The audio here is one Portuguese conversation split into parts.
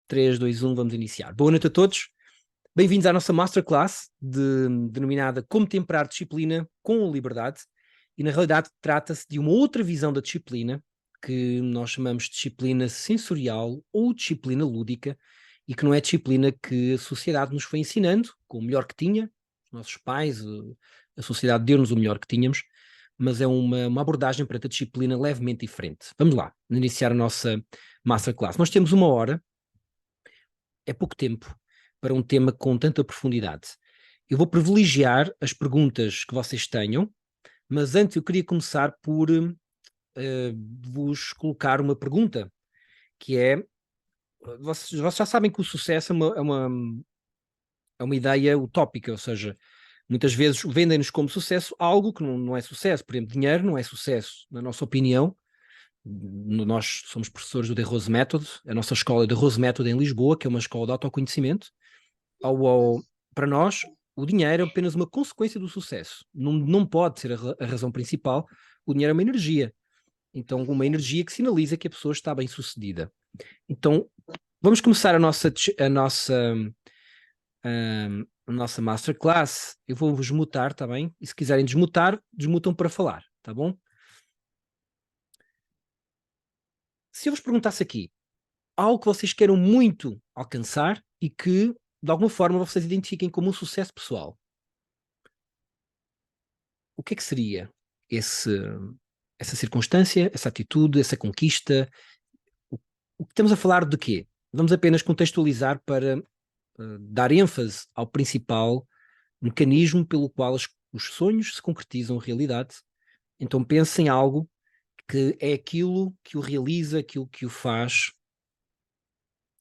3, 2, 1, vamos iniciar. Boa noite a todos. Bem-vindos à nossa Masterclass denominada Como Temperar Disciplina com Liberdade. E na realidade trata-se de uma outra visão da disciplina, que nós chamamos de disciplina sensorial ou disciplina lúdica, e que não é disciplina que a sociedade nos foi ensinando, com o melhor que tinha, os nossos pais, a sociedade deu-nos o melhor que tínhamos, mas é uma abordagem para a disciplina levemente diferente. Vamos lá, iniciar a nossa Masterclass. Nós temos 1 hora, é pouco tempo para um tema com tanta profundidade. Eu vou privilegiar as perguntas que vocês tenham, mas antes eu queria começar por vos colocar uma pergunta, que é, vocês já sabem que o sucesso é uma ideia utópica, ou seja, muitas vezes vendem-nos como sucesso algo que não é sucesso. Por exemplo, dinheiro não é sucesso, na nossa opinião. Nós somos professores do The Rose Method, a nossa escola é The Rose Method em Lisboa, que é uma escola de autoconhecimento. Para nós, o dinheiro é apenas uma consequência do sucesso. Não pode ser a razão principal. O dinheiro é uma energia. Então, uma energia que sinaliza que a pessoa está bem sucedida. Então, vamos começar a nossa masterclass. Eu vou-vos mutar, tá bem? E se quiserem desmutar, desmutam para falar, tá bom? Se eu vos perguntasse aqui, algo que vocês queiram muito alcançar e que, de alguma forma, vocês identifiquem como um sucesso pessoal, o que é que seria essa circunstância, essa atitude, essa conquista? O que estamos a falar de quê? Vamos apenas contextualizar para dar ênfase ao principal mecanismo pelo qual os sonhos se concretizam em realidade. Então pense em algo que é aquilo que o realiza, aquilo que o faz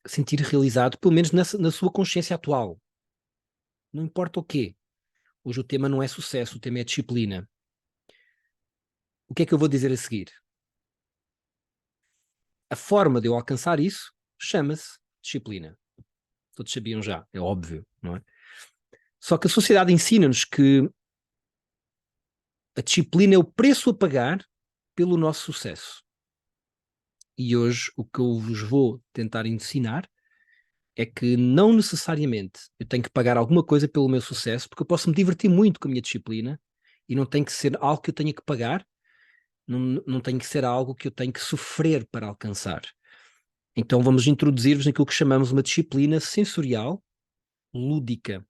sentir realizado, pelo menos na sua consciência atual. Não importa o quê. Hoje o tema não é sucesso, o tema é disciplina. O que é que eu vou dizer a seguir? A forma de eu alcançar isso chama-se disciplina. Todos sabiam já, é óbvio, não é? Só que a sociedade ensina-nos que a disciplina é o preço a pagar pelo nosso sucesso. E hoje o que eu vos vou tentar ensinar é que não necessariamente eu tenho que pagar alguma coisa pelo meu sucesso, porque eu posso me divertir muito com a minha disciplina e não tem que ser algo que eu tenha que pagar, não tem que ser algo que eu tenho que sofrer para alcançar. Então vamos introduzir-vos naquilo que chamamos uma disciplina sensorial lúdica,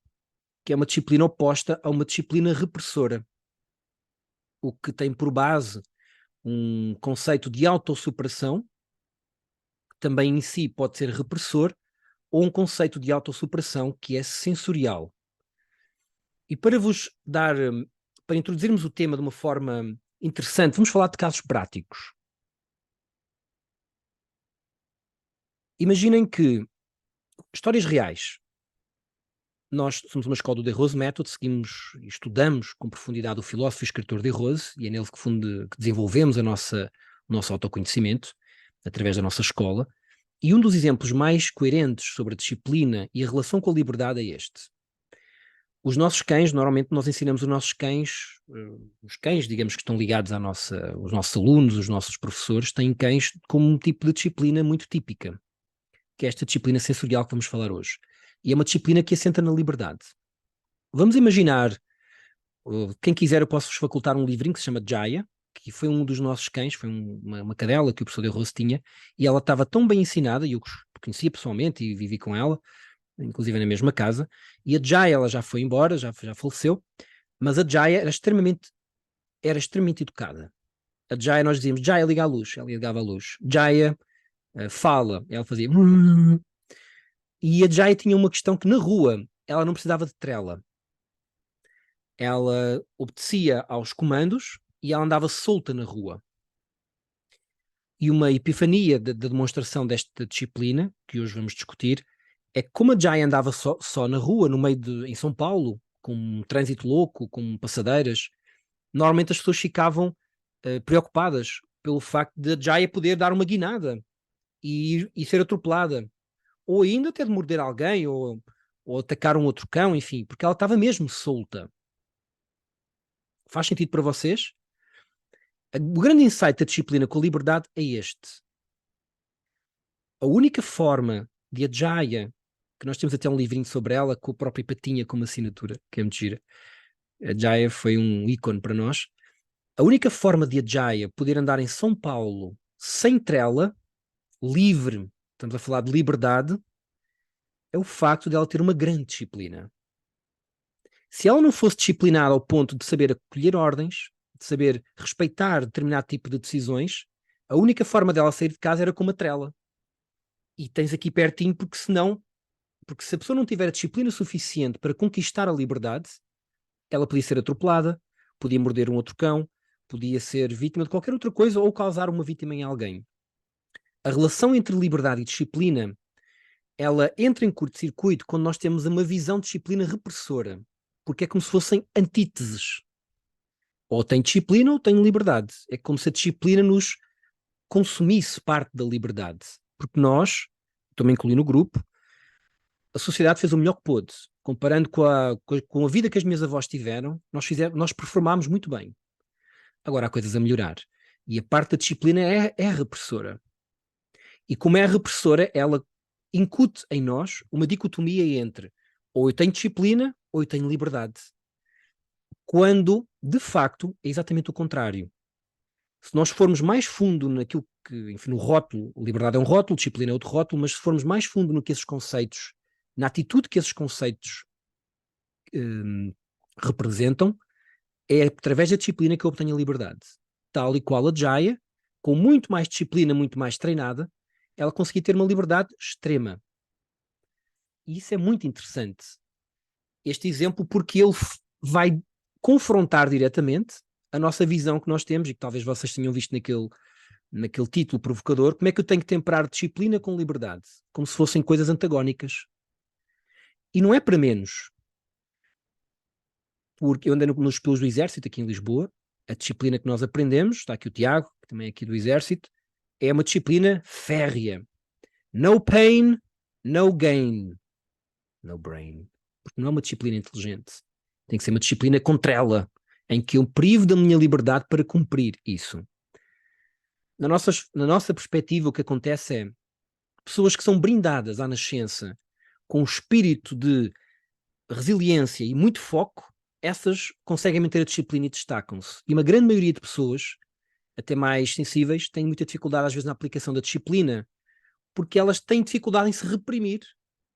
que é uma disciplina oposta a uma disciplina repressora, o que tem por base um conceito de autossuperação, que também em si pode ser repressor, ou um conceito de autossuperação que é sensorial. E para vos dar, para introduzirmos o tema de uma forma interessante, vamos falar de casos práticos. Imaginem que histórias reais. Nós somos uma escola do De Rose Method, seguimos e estudamos com profundidade o filósofo e escritor De Rose, e é nele que desenvolvemos o nosso autoconhecimento, através da nossa escola. E um dos exemplos mais coerentes sobre a disciplina e a relação com a liberdade é este. Os nossos cães, normalmente nós ensinamos os cães, digamos, que estão ligados os nossos alunos, os nossos professores, têm cães com um tipo de disciplina muito típica, que é esta disciplina sensorial que vamos falar hoje. E é uma disciplina que assenta na liberdade. Vamos imaginar, quem quiser eu posso-vos facultar um livrinho que se chama Jaya, que foi um dos nossos cães, foi uma cadela que o professor de Rose tinha, e ela estava tão bem ensinada, e eu conhecia pessoalmente e vivi com ela, inclusive na mesma casa, e a Jaya ela já foi embora, já faleceu, mas a Jaya era extremamente educada. A Jaya, nós dizíamos, Jaya liga a luz, ela ligava a luz. Jaya fala, ela fazia e a Jaya tinha uma questão que na rua ela não precisava de trela. Ela obedecia aos comandos e ela andava solta na rua. E uma epifania da demonstração desta disciplina, que hoje vamos discutir, é como a Jai andava só na rua, em São Paulo, com um trânsito louco, com passadeiras. Normalmente as pessoas ficavam preocupadas pelo facto de a Jai poder dar uma guinada e ser atropelada. Ou ainda até de morder alguém, ou atacar um outro cão, enfim, porque ela estava mesmo solta. Faz sentido para vocês? O grande insight da disciplina com a liberdade é este. A única forma de Adjaya, que nós temos até um livrinho sobre ela, com a própria patinha como assinatura, que é muito gira. Adjaya foi um ícone para nós. A única forma de Adjaya poder andar em São Paulo sem trela, livre, estamos a falar de liberdade, é o facto de ela ter uma grande disciplina. Se ela não fosse disciplinada ao ponto de saber acolher ordens, de saber respeitar determinado tipo de decisões, a única forma dela sair de casa era com uma trela. E tens aqui pertinho, porque se a pessoa não tiver a disciplina suficiente para conquistar a liberdade, ela podia ser atropelada, podia morder um outro cão, podia ser vítima de qualquer outra coisa ou causar uma vítima em alguém. A relação entre liberdade e disciplina, ela entra em curto-circuito quando nós temos uma visão de disciplina repressora, porque é como se fossem antíteses. Ou tem disciplina ou tem liberdade. É como se a disciplina nos consumisse parte da liberdade. Porque nós, estou-me a incluir no grupo, a sociedade fez o melhor que pôde. Comparando com a vida que as minhas avós tiveram, nós performámos muito bem. Agora há coisas a melhorar. E a parte da disciplina é repressora. E como é repressora, ela incute em nós uma dicotomia entre ou eu tenho disciplina ou eu tenho liberdade. Quando, de facto, é exatamente o contrário. Se nós formos mais fundo naquilo que, enfim, no rótulo, liberdade é um rótulo, disciplina é outro rótulo, mas se formos mais fundo no que esses conceitos, na atitude que esses conceitos representam, é através da disciplina que eu obtenho a liberdade. Tal e qual a Jaya, com muito mais disciplina, muito mais treinada, ela conseguia ter uma liberdade extrema. E isso é muito interessante. Este exemplo, porque ele vai confrontar diretamente a nossa visão que nós temos, e que talvez vocês tenham visto naquele título provocador, como é que eu tenho que temperar disciplina com liberdade, como se fossem coisas antagónicas. E não é para menos, porque eu andei nos pelos do Exército aqui em Lisboa, a disciplina que nós aprendemos, está aqui o Tiago, que também é aqui do Exército, é uma disciplina férrea. No pain, no gain. No brain. Porque não é uma disciplina inteligente. Tem que ser uma disciplina com trela, em que eu privo da minha liberdade para cumprir isso. Na nossa perspectiva, o que acontece é pessoas que são brindadas à nascença com um espírito de resiliência e muito foco, essas conseguem manter a disciplina e destacam-se. E uma grande maioria de pessoas, até mais sensíveis, têm muita dificuldade às vezes na aplicação da disciplina, porque elas têm dificuldade em se reprimir,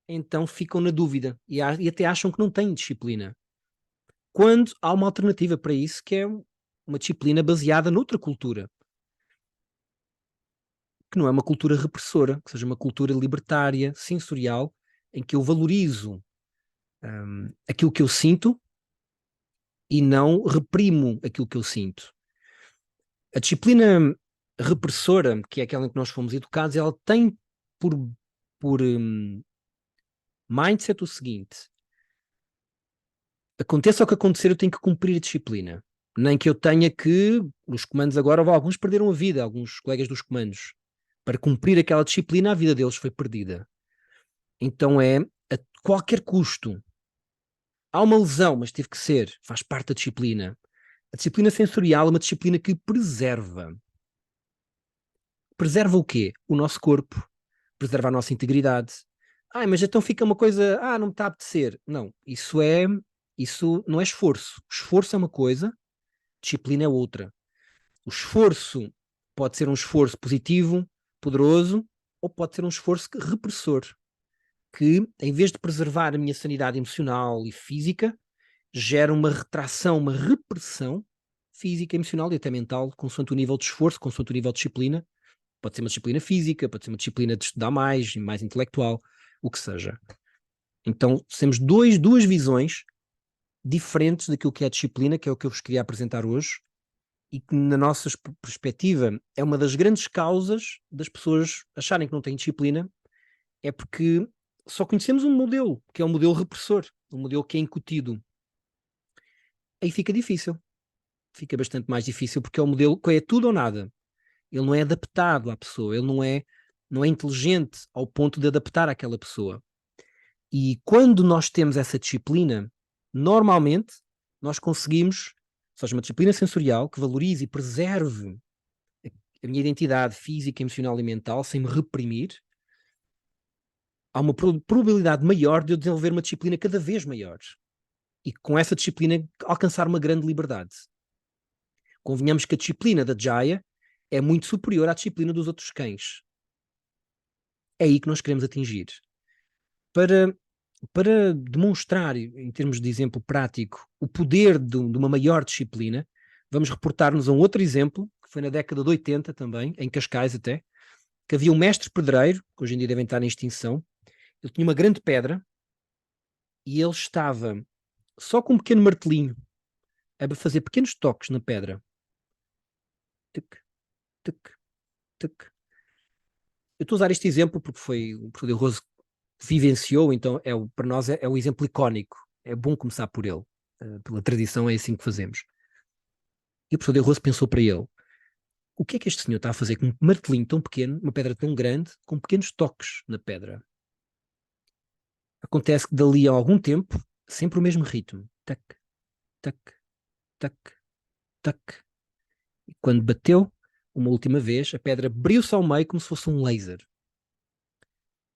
então ficam na dúvida e até acham que não têm disciplina. Quando há uma alternativa para isso, que é uma disciplina baseada noutra cultura, que não é uma cultura repressora, que seja uma cultura libertária, sensorial, em que eu valorizo aquilo que eu sinto e não reprimo aquilo que eu sinto. A disciplina repressora, que é aquela em que nós fomos educados, ela tem por mindset o seguinte: aconteça o que acontecer, eu tenho que cumprir a disciplina. Nem que eu tenha que, os comandos agora, alguns perderam a vida, alguns colegas dos comandos. Para cumprir aquela disciplina, a vida deles foi perdida. Então é a qualquer custo. Há uma lesão, mas teve que ser, faz parte da disciplina. A disciplina sensorial é uma disciplina que preserva. Preserva o quê? O nosso corpo, preserva a nossa integridade. Mas então fica uma coisa, não me está a apetecer. Não, isso não é esforço. O esforço é uma coisa, disciplina é outra. O esforço pode ser um esforço positivo, poderoso, ou pode ser um esforço repressor, que em vez de preservar a minha sanidade emocional e física, gera uma retração, uma repressão física, emocional e até mental, consoante o nível de esforço, consoante o nível de disciplina. Pode ser uma disciplina física, pode ser uma disciplina de estudar mais intelectual, o que seja. Então, temos duas visões diferentes daquilo que é a disciplina, que é o que eu vos queria apresentar hoje, e que, na nossa perspectiva, é uma das grandes causas das pessoas acharem que não têm disciplina, é porque só conhecemos um modelo, que é um modelo repressor, um modelo que é incutido. Aí fica difícil. Fica bastante mais difícil, porque é um modelo que é tudo ou nada. Ele não é adaptado à pessoa, ele não é inteligente ao ponto de adaptar àquela pessoa. E quando nós temos essa disciplina, normalmente nós conseguimos, ou seja, uma disciplina sensorial que valorize e preserve a minha identidade física, emocional e mental sem me reprimir, há uma probabilidade maior de eu desenvolver uma disciplina cada vez maior. E com essa disciplina alcançar uma grande liberdade. Convenhamos que a disciplina da Jaya é muito superior à disciplina dos outros cães. É aí que nós queremos atingir. Para demonstrar, em termos de exemplo prático, o poder de uma maior disciplina, vamos reportar-nos a um outro exemplo, que foi na década de 80 também, em Cascais até, que havia um mestre pedreiro, que hoje em dia devem estar em extinção. Ele tinha uma grande pedra e ele estava só com um pequeno martelinho a fazer pequenos toques na pedra. Tuc, tuc, tuc. Eu estou a usar este exemplo porque foi o professor Rose que vivenciou, então para nós é um exemplo icónico. É bom começar por ele. Pela tradição é assim que fazemos. E o professor Rose pensou para ele: o que é que este senhor está a fazer com um martelinho tão pequeno, uma pedra tão grande, com pequenos toques na pedra? Acontece que dali a algum tempo, sempre o mesmo ritmo. Tac, tac, tac, tac. E quando bateu, uma última vez, a pedra abriu-se ao meio como se fosse um laser.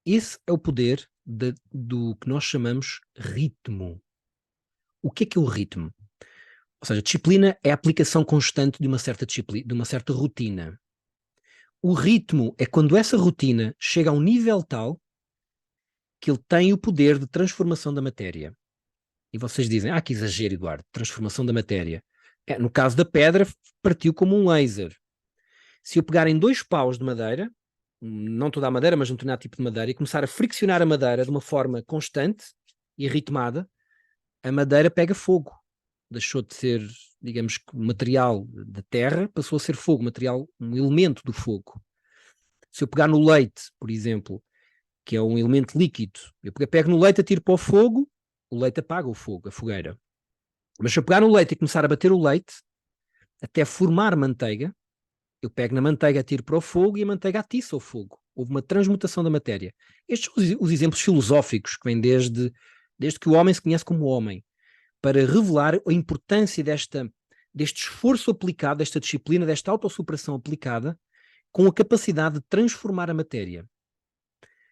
Esse é o poder do que nós chamamos ritmo. O que é o ritmo? Ou seja, disciplina é a aplicação constante de uma certa disciplina, de uma certa rotina. O ritmo é quando essa rotina chega a um nível tal que ele tem o poder de transformação da matéria. E vocês dizem: que exagero, Eduardo, transformação da matéria. No caso da pedra, partiu como um laser. Se eu pegar em 2 paus de madeira, não toda a madeira, mas um determinado tipo de madeira, e começar a friccionar a madeira de uma forma constante e ritmada, a madeira pega fogo. Deixou de ser, digamos, material da terra, passou a ser fogo, material, um elemento do fogo. Se eu pegar no leite, por exemplo, que é um elemento líquido, eu pego no leite, atiro para o fogo, o leite apaga o fogo, a fogueira. Mas se eu pegar no leite e começar a bater o leite, até formar manteiga, eu pego na manteiga, atiro para o fogo e a manteiga atiça o fogo. Houve uma transmutação da matéria. Estes são os exemplos filosóficos que vêm desde que o homem se conhece como homem, para revelar a importância deste esforço aplicado, desta disciplina, desta autossuperação aplicada, com a capacidade de transformar a matéria.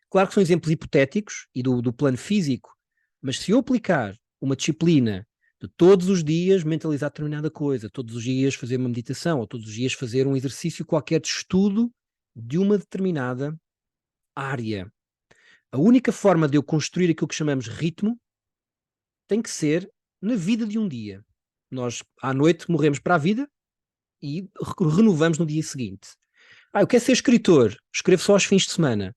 Claro que são exemplos hipotéticos e do plano físico, mas se eu aplicar uma disciplina de todos os dias mentalizar determinada coisa, todos os dias fazer uma meditação, ou todos os dias fazer um exercício qualquer de estudo de uma determinada área. A única forma de eu construir aquilo que chamamos ritmo tem que ser na vida de um dia. Nós, à noite, morremos para a vida e renovamos no dia seguinte. Eu quero ser escritor, escrevo só aos fins de semana.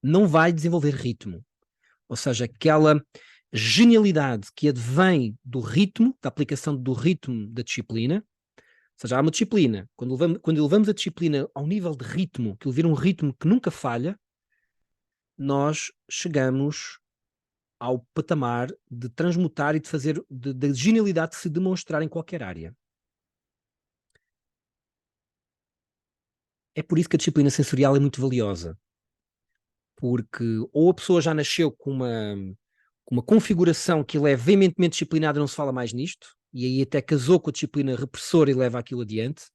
Não vai desenvolver ritmo. Ou seja, aquela genialidade que advém do ritmo, da aplicação do ritmo da disciplina. Ou seja, há uma disciplina. Quando elevamos a disciplina ao nível de ritmo, que ele vira um ritmo que nunca falha, nós chegamos ao patamar de transmutar e de fazer, da genialidade se demonstrar em qualquer área. É por isso que a disciplina sensorial é muito valiosa. Porque ou a pessoa já nasceu com uma configuração que ele é veementemente disciplinado e não se fala mais nisto, e aí até casou com a disciplina repressora e leva aquilo adiante,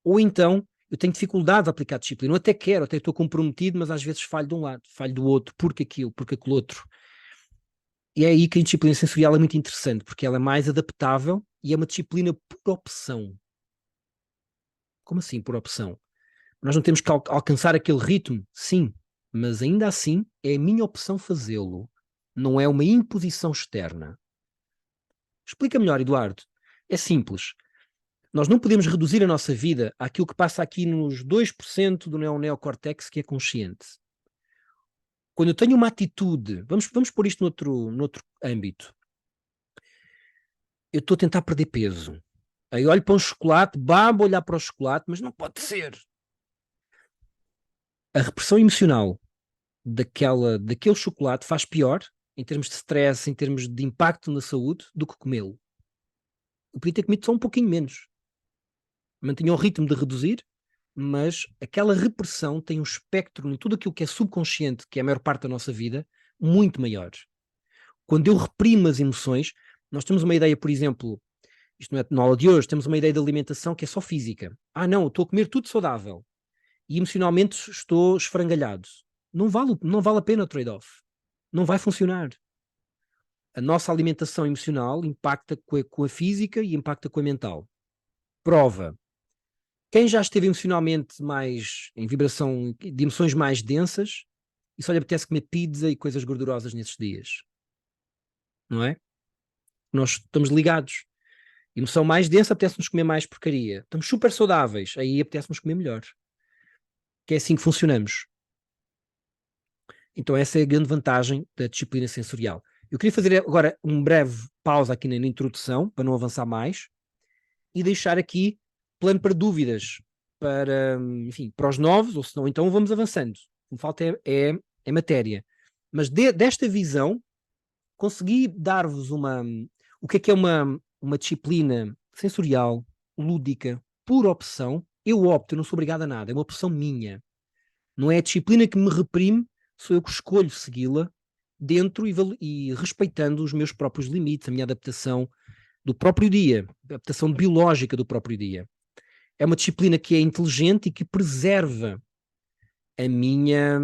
ou então eu tenho dificuldade de aplicar a disciplina, eu até quero, até estou comprometido, mas às vezes falho de um lado, falho do outro, porque aquilo outro. E é aí que a disciplina sensorial é muito interessante, porque ela é mais adaptável e é uma disciplina por opção. Como assim, por opção? Nós não temos que alcançar aquele ritmo? Sim, mas ainda assim é a minha opção fazê-lo. Não é uma imposição externa. Explica melhor, Eduardo. É simples. Nós não podemos reduzir a nossa vida àquilo que passa aqui nos 2% do neocórtex que é consciente. Quando eu tenho uma atitude, vamos pôr isto noutro âmbito. Eu estou a tentar perder peso. Aí olho para um chocolate, babo olhar para o chocolate, mas não pode ser. A repressão emocional daquele chocolate faz pior, em termos de stress, em termos de impacto na saúde, do que comê-lo. Eu podia ter comido só um pouquinho menos. Mantinha o ritmo de reduzir, mas aquela repressão tem um espectro em tudo aquilo que é subconsciente, que é a maior parte da nossa vida, muito maior. Quando eu reprimo as emoções, nós temos uma ideia, por exemplo, isto não é na aula de hoje, temos uma ideia de alimentação que é só física. Não, eu estou a comer tudo saudável e emocionalmente estou esfrangalhado. não vale a pena o trade-off. Não vai funcionar. A nossa alimentação emocional impacta com a física e impacta com a mental. Prova. Quem já esteve emocionalmente mais em vibração de emoções mais densas, e só lhe apetece comer pizza e coisas gordurosas nesses dias. Não é? Nós estamos ligados. Emoção mais densa, apetece-nos comer mais porcaria. Estamos super saudáveis, aí apetece-nos comer melhor. Que é assim que funcionamos. Então essa é a grande vantagem da disciplina sensorial. Eu queria fazer agora um breve pausa aqui na introdução, para não avançar mais, e deixar aqui plano para dúvidas, para, enfim, para os novos, ou se não, então vamos avançando. O que falta é matéria. Mas desta visão, consegui dar-vos o que é uma disciplina sensorial, lúdica, por opção. Eu opto, eu não sou obrigado a nada, é uma opção minha. Não é a disciplina que me reprime, sou eu que escolho segui-la dentro e respeitando os meus próprios limites, a minha adaptação do próprio dia, a adaptação biológica do próprio dia. É uma disciplina que é inteligente e que preserva a minha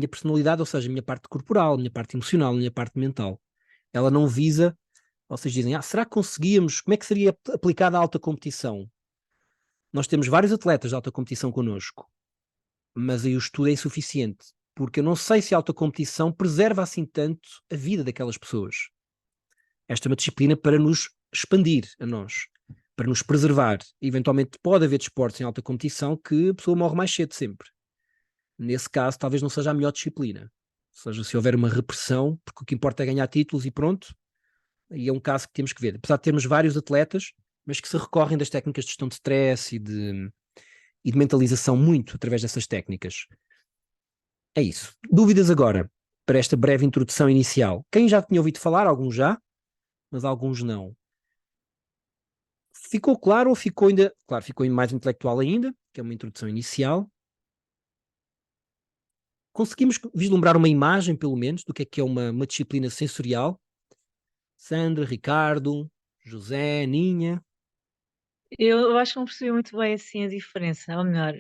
personalidade, ou seja, a minha parte corporal, a minha parte emocional, a minha parte mental. Ela não visa, vocês dizem, será que conseguíamos, como é que seria aplicada a alta competição? Nós temos vários atletas de alta competição connosco, mas aí o estudo é insuficiente, porque eu não sei se a alta competição preserva assim tanto a vida daquelas pessoas. Esta é uma disciplina para nos expandir a nós, para nos preservar. Eventualmente pode haver desportos em alta competição que a pessoa morre mais cedo sempre. Nesse caso, talvez não seja a melhor disciplina. Ou seja, se houver uma repressão, porque o que importa é ganhar títulos e pronto, e é um caso que temos que ver. Apesar de termos vários atletas, mas que se recorrem das técnicas de gestão de stress e de mentalização muito através dessas técnicas. É isso. Dúvidas agora, para esta breve introdução inicial. Quem já tinha ouvido falar, alguns já, mas alguns não. Ficou claro ou ficou ainda... Claro, ficou mais intelectual ainda, que é uma introdução inicial. Conseguimos vislumbrar uma imagem, pelo menos, do que é uma disciplina sensorial? Sandra, Ricardo, José, Ninha. Eu acho que não percebi muito bem assim a diferença, ou melhor,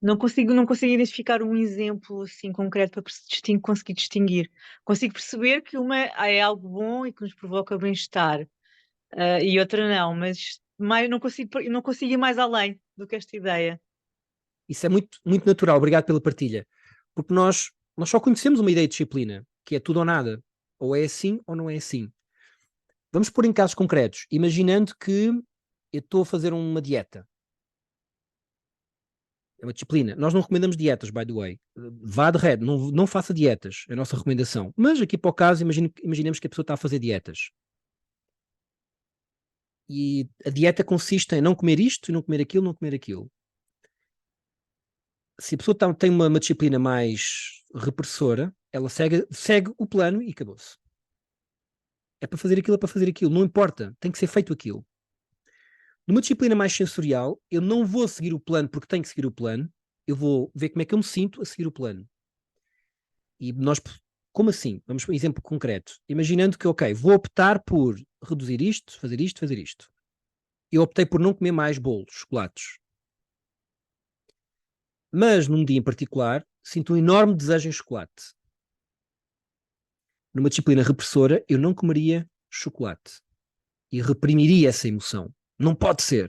não consigo identificar um exemplo assim concreto para conseguir distinguir. Consigo perceber que uma é algo bom e que nos provoca bem-estar, e outra não, mas não consigo ir mais além do que esta ideia. Isso é muito, muito natural, obrigado pela partilha. Porque nós só conhecemos uma ideia de disciplina, que é tudo ou nada. Ou é assim ou não é assim. Vamos pôr em casos concretos, imaginando que eu estou a fazer uma dieta. É uma disciplina. Nós não recomendamos dietas, by the way. Vá de reto, não faça dietas, é a nossa recomendação. Mas aqui para o caso, imaginemos que a pessoa está a fazer dietas. E a dieta consiste em não comer isto, não comer aquilo, não comer aquilo. Se a pessoa tem uma disciplina mais repressora, ela segue o plano e acabou-se. É para fazer aquilo, é para fazer aquilo, não importa, tem que ser feito aquilo. Numa disciplina mais sensorial, eu não vou seguir o plano porque tenho que seguir o plano, eu vou ver como é que eu me sinto a seguir o plano. E nós, como assim? Vamos para um exemplo concreto. Imaginando que, ok, vou optar por reduzir isto, fazer isto, fazer isto. Eu optei por não comer mais bolos, chocolates. Mas num dia em particular, sinto um enorme desejo em chocolate. Numa disciplina repressora, eu não comeria chocolate e reprimiria essa emoção. Não pode ser.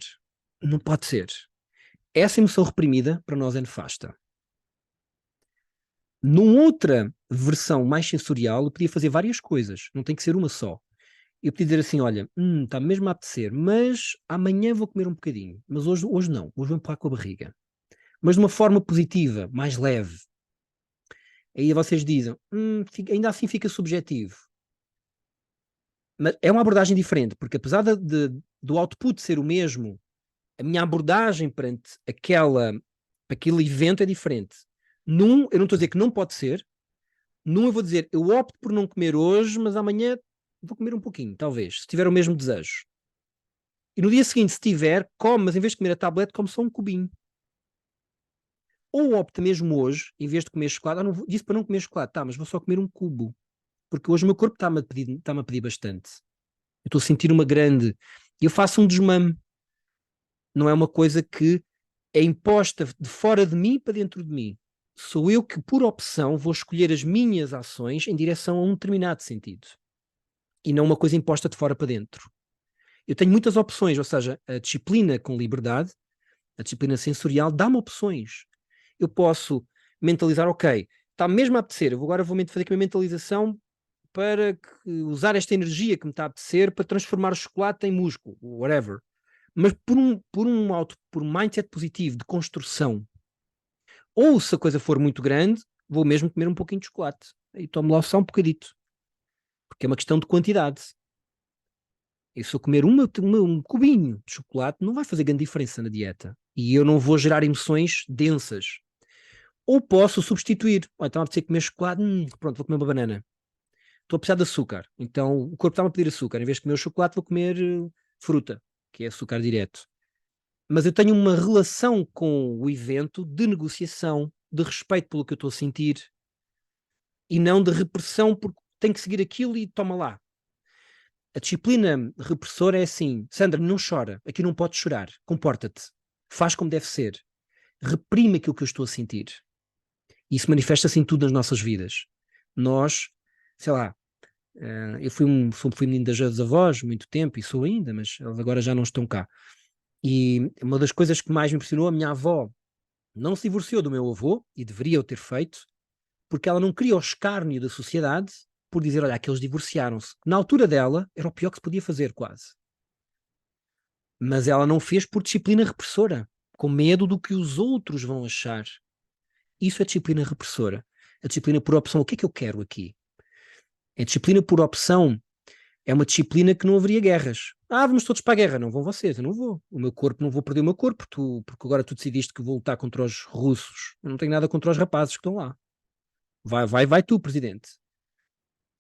Não pode ser. Essa emoção reprimida para nós é nefasta. Numa outra versão mais sensorial, eu podia fazer várias coisas, não tem que ser uma só. Eu podia dizer assim: olha, está mesmo a apetecer, mas amanhã vou comer um bocadinho. Mas hoje não, hoje vou empurrar com a barriga. Mas de uma forma positiva, mais leve. Aí vocês dizem: ainda assim fica subjetivo. Mas é uma abordagem diferente, porque apesar do output ser o mesmo, a minha abordagem perante aquele evento é diferente. Eu não estou a dizer que não pode ser. Eu vou dizer, eu opto por não comer hoje, mas amanhã vou comer um pouquinho, talvez, se tiver o mesmo desejo. E no dia seguinte, se tiver, come, mas em vez de comer a tablete, come só um cubinho. Ou opta mesmo hoje, em vez de comer chocolate, disse para não comer chocolate, mas vou só comer um cubo. Porque hoje o meu corpo está-me a pedir bastante. Eu estou a sentir uma grande... Eu faço um desmame. Não é uma coisa que é imposta de fora de mim para dentro de mim. Sou eu que, por opção, vou escolher as minhas ações em direção a um determinado sentido. E não uma coisa imposta de fora para dentro. Eu tenho muitas opções, ou seja, a disciplina com liberdade, a disciplina sensorial, dá-me opções. Eu posso mentalizar, ok, está mesmo a apetecer, agora vou fazer aqui uma mentalização para usar esta energia que me está a apetecer para transformar o chocolate em músculo, whatever. Mas por um mindset positivo de construção. Ou se a coisa for muito grande, vou mesmo comer um pouquinho de chocolate. E tomo lá só um bocadito. Porque é uma questão de quantidade. E se eu comer um cubinho de chocolate, não vai fazer grande diferença na dieta. E eu não vou gerar emoções densas. Ou posso substituir. Então, a apetecer comer chocolate, pronto, vou comer uma banana. Estou a precisar de açúcar. Então, o corpo está-me a pedir açúcar. Em vez de comer o chocolate, vou comer fruta, que é açúcar direto. Mas eu tenho uma relação com o evento de negociação, de respeito pelo que eu estou a sentir, e não de repressão, porque tenho que seguir aquilo e toma lá. A disciplina repressora é assim: Sandra, não chora, aqui não podes chorar, comporta-te, faz como deve ser, reprime aquilo que eu estou a sentir. E isso manifesta-se em tudo nas nossas vidas. Nós, sei lá, eu fui menino das avós muito tempo, e sou ainda, mas elas agora já não estão cá. E uma das coisas que mais me impressionou, a minha avó não se divorciou do meu avô, e deveria o ter feito, porque ela não queria o escárnio da sociedade por dizer, olha, aqueles divorciaram-se. Na altura dela, era o pior que se podia fazer, quase. Mas ela não fez por disciplina repressora, com medo do que os outros vão achar. Isso é disciplina repressora. A disciplina por opção, o que é que eu quero aqui? A disciplina por opção é uma disciplina que não haveria guerras. Vamos todos para a guerra. Não vão vocês, eu não vou. O meu corpo, não vou perder o meu corpo, porque agora tu decidiste que vou lutar contra os russos. Eu não tenho nada contra os rapazes que estão lá. Vai tu, presidente.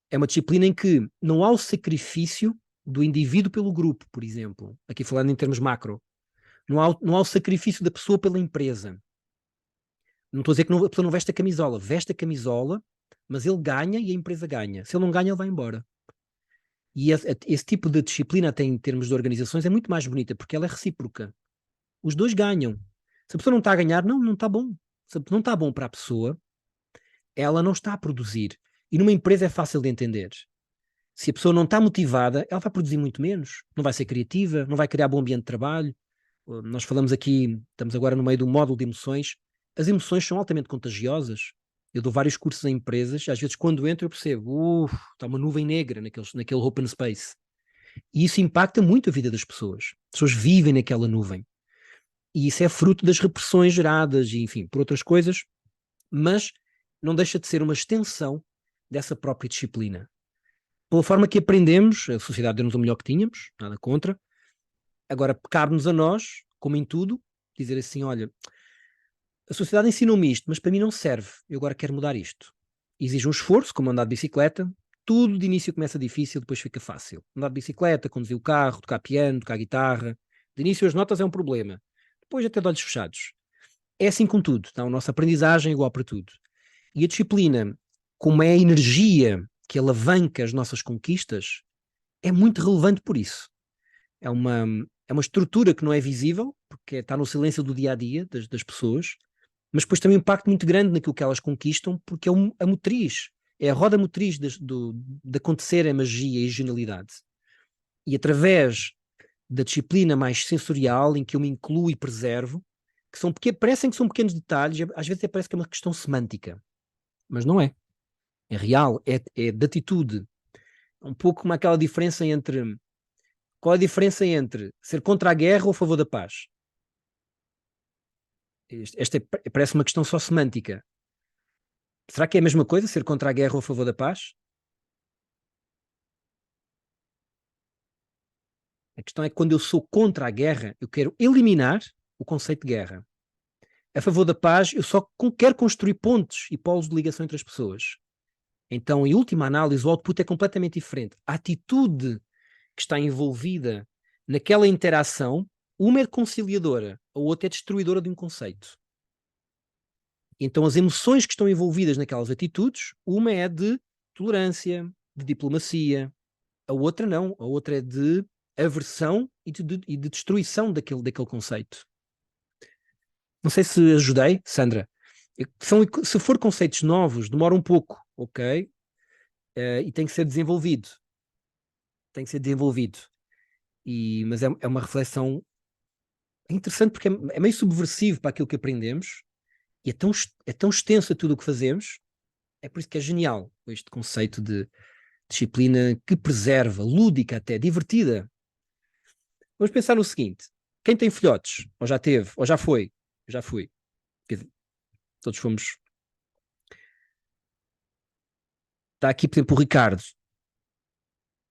É uma disciplina em que não há o sacrifício do indivíduo pelo grupo, por exemplo. Aqui falando em termos macro. Não há o sacrifício da pessoa pela empresa. Não estou a dizer que a pessoa não veste a camisola. Veste a camisola, mas ele ganha e a empresa ganha. Se ele não ganha, ele vai embora. E esse tipo de disciplina, até em termos de organizações, é muito mais bonita, porque ela é recíproca. Os dois ganham. Se a pessoa não está a ganhar, não está bom. Se não está bom para a pessoa, ela não está a produzir. E numa empresa é fácil de entender. Se a pessoa não está motivada, ela vai produzir muito menos. Não vai ser criativa, não vai criar bom ambiente de trabalho. Nós falamos aqui, estamos agora no meio do módulo de emoções. As emoções são altamente contagiosas. Eu dou vários cursos em empresas, às vezes quando entro eu percebo, está uma nuvem negra naquele open space. E isso impacta muito a vida das pessoas. As pessoas vivem naquela nuvem. E isso é fruto das repressões geradas, e, enfim, por outras coisas, mas não deixa de ser uma extensão dessa própria disciplina. Pela forma que aprendemos, a sociedade deu-nos o melhor que tínhamos, nada contra. Agora, cabe-nos a nós, como em tudo, dizer assim, olha, a sociedade ensinou-me isto, mas para mim não serve, eu agora quero mudar isto. Exige um esforço, como andar de bicicleta, tudo de início começa difícil, depois fica fácil. Andar de bicicleta, conduzir o carro, tocar piano, tocar guitarra, de início as notas é um problema, depois até de olhos fechados. É assim com tudo, tá? A nossa aprendizagem é igual para tudo. E a disciplina, como é a energia que alavanca as nossas conquistas, é muito relevante por isso. É uma estrutura que não é visível, porque está no silêncio do dia-a-dia das pessoas, mas depois tem um impacto muito grande naquilo que elas conquistam, porque é a motriz, é a roda motriz de acontecer a magia e a genialidade. E através da disciplina mais sensorial, em que eu me incluo e preservo, parecem que são pequenos detalhes, às vezes até parece que é uma questão semântica, mas não é. É real, é de atitude. É um pouco como aquela diferença entre... Qual é a diferença entre ser contra a guerra ou a favor da paz? Esta parece uma questão só semântica. Será que é a mesma coisa, ser contra a guerra ou a favor da paz? A questão é que quando eu sou contra a guerra, eu quero eliminar o conceito de guerra. A favor da paz, eu só quero construir pontes e polos de ligação entre as pessoas. Então, em última análise, o output é completamente diferente. A atitude que está envolvida naquela interação, uma é conciliadora, a outra é destruidora de um conceito. Então, as emoções que estão envolvidas naquelas atitudes, uma é de tolerância, de diplomacia, a outra não, a outra é de aversão e de destruição daquele conceito. Não sei se ajudei, Sandra. Se for conceitos novos, demora um pouco, ok? E tem que ser desenvolvido. Tem que ser desenvolvido. Mas é uma reflexão interessante porque é meio subversivo para aquilo que aprendemos e é tão extenso a tudo o que fazemos. É por isso que é genial este conceito de disciplina que preserva, lúdica até, divertida. Vamos pensar no seguinte: quem tem filhotes, ou já teve, ou já foi, já fui, todos fomos. Está aqui, por exemplo, o Ricardo,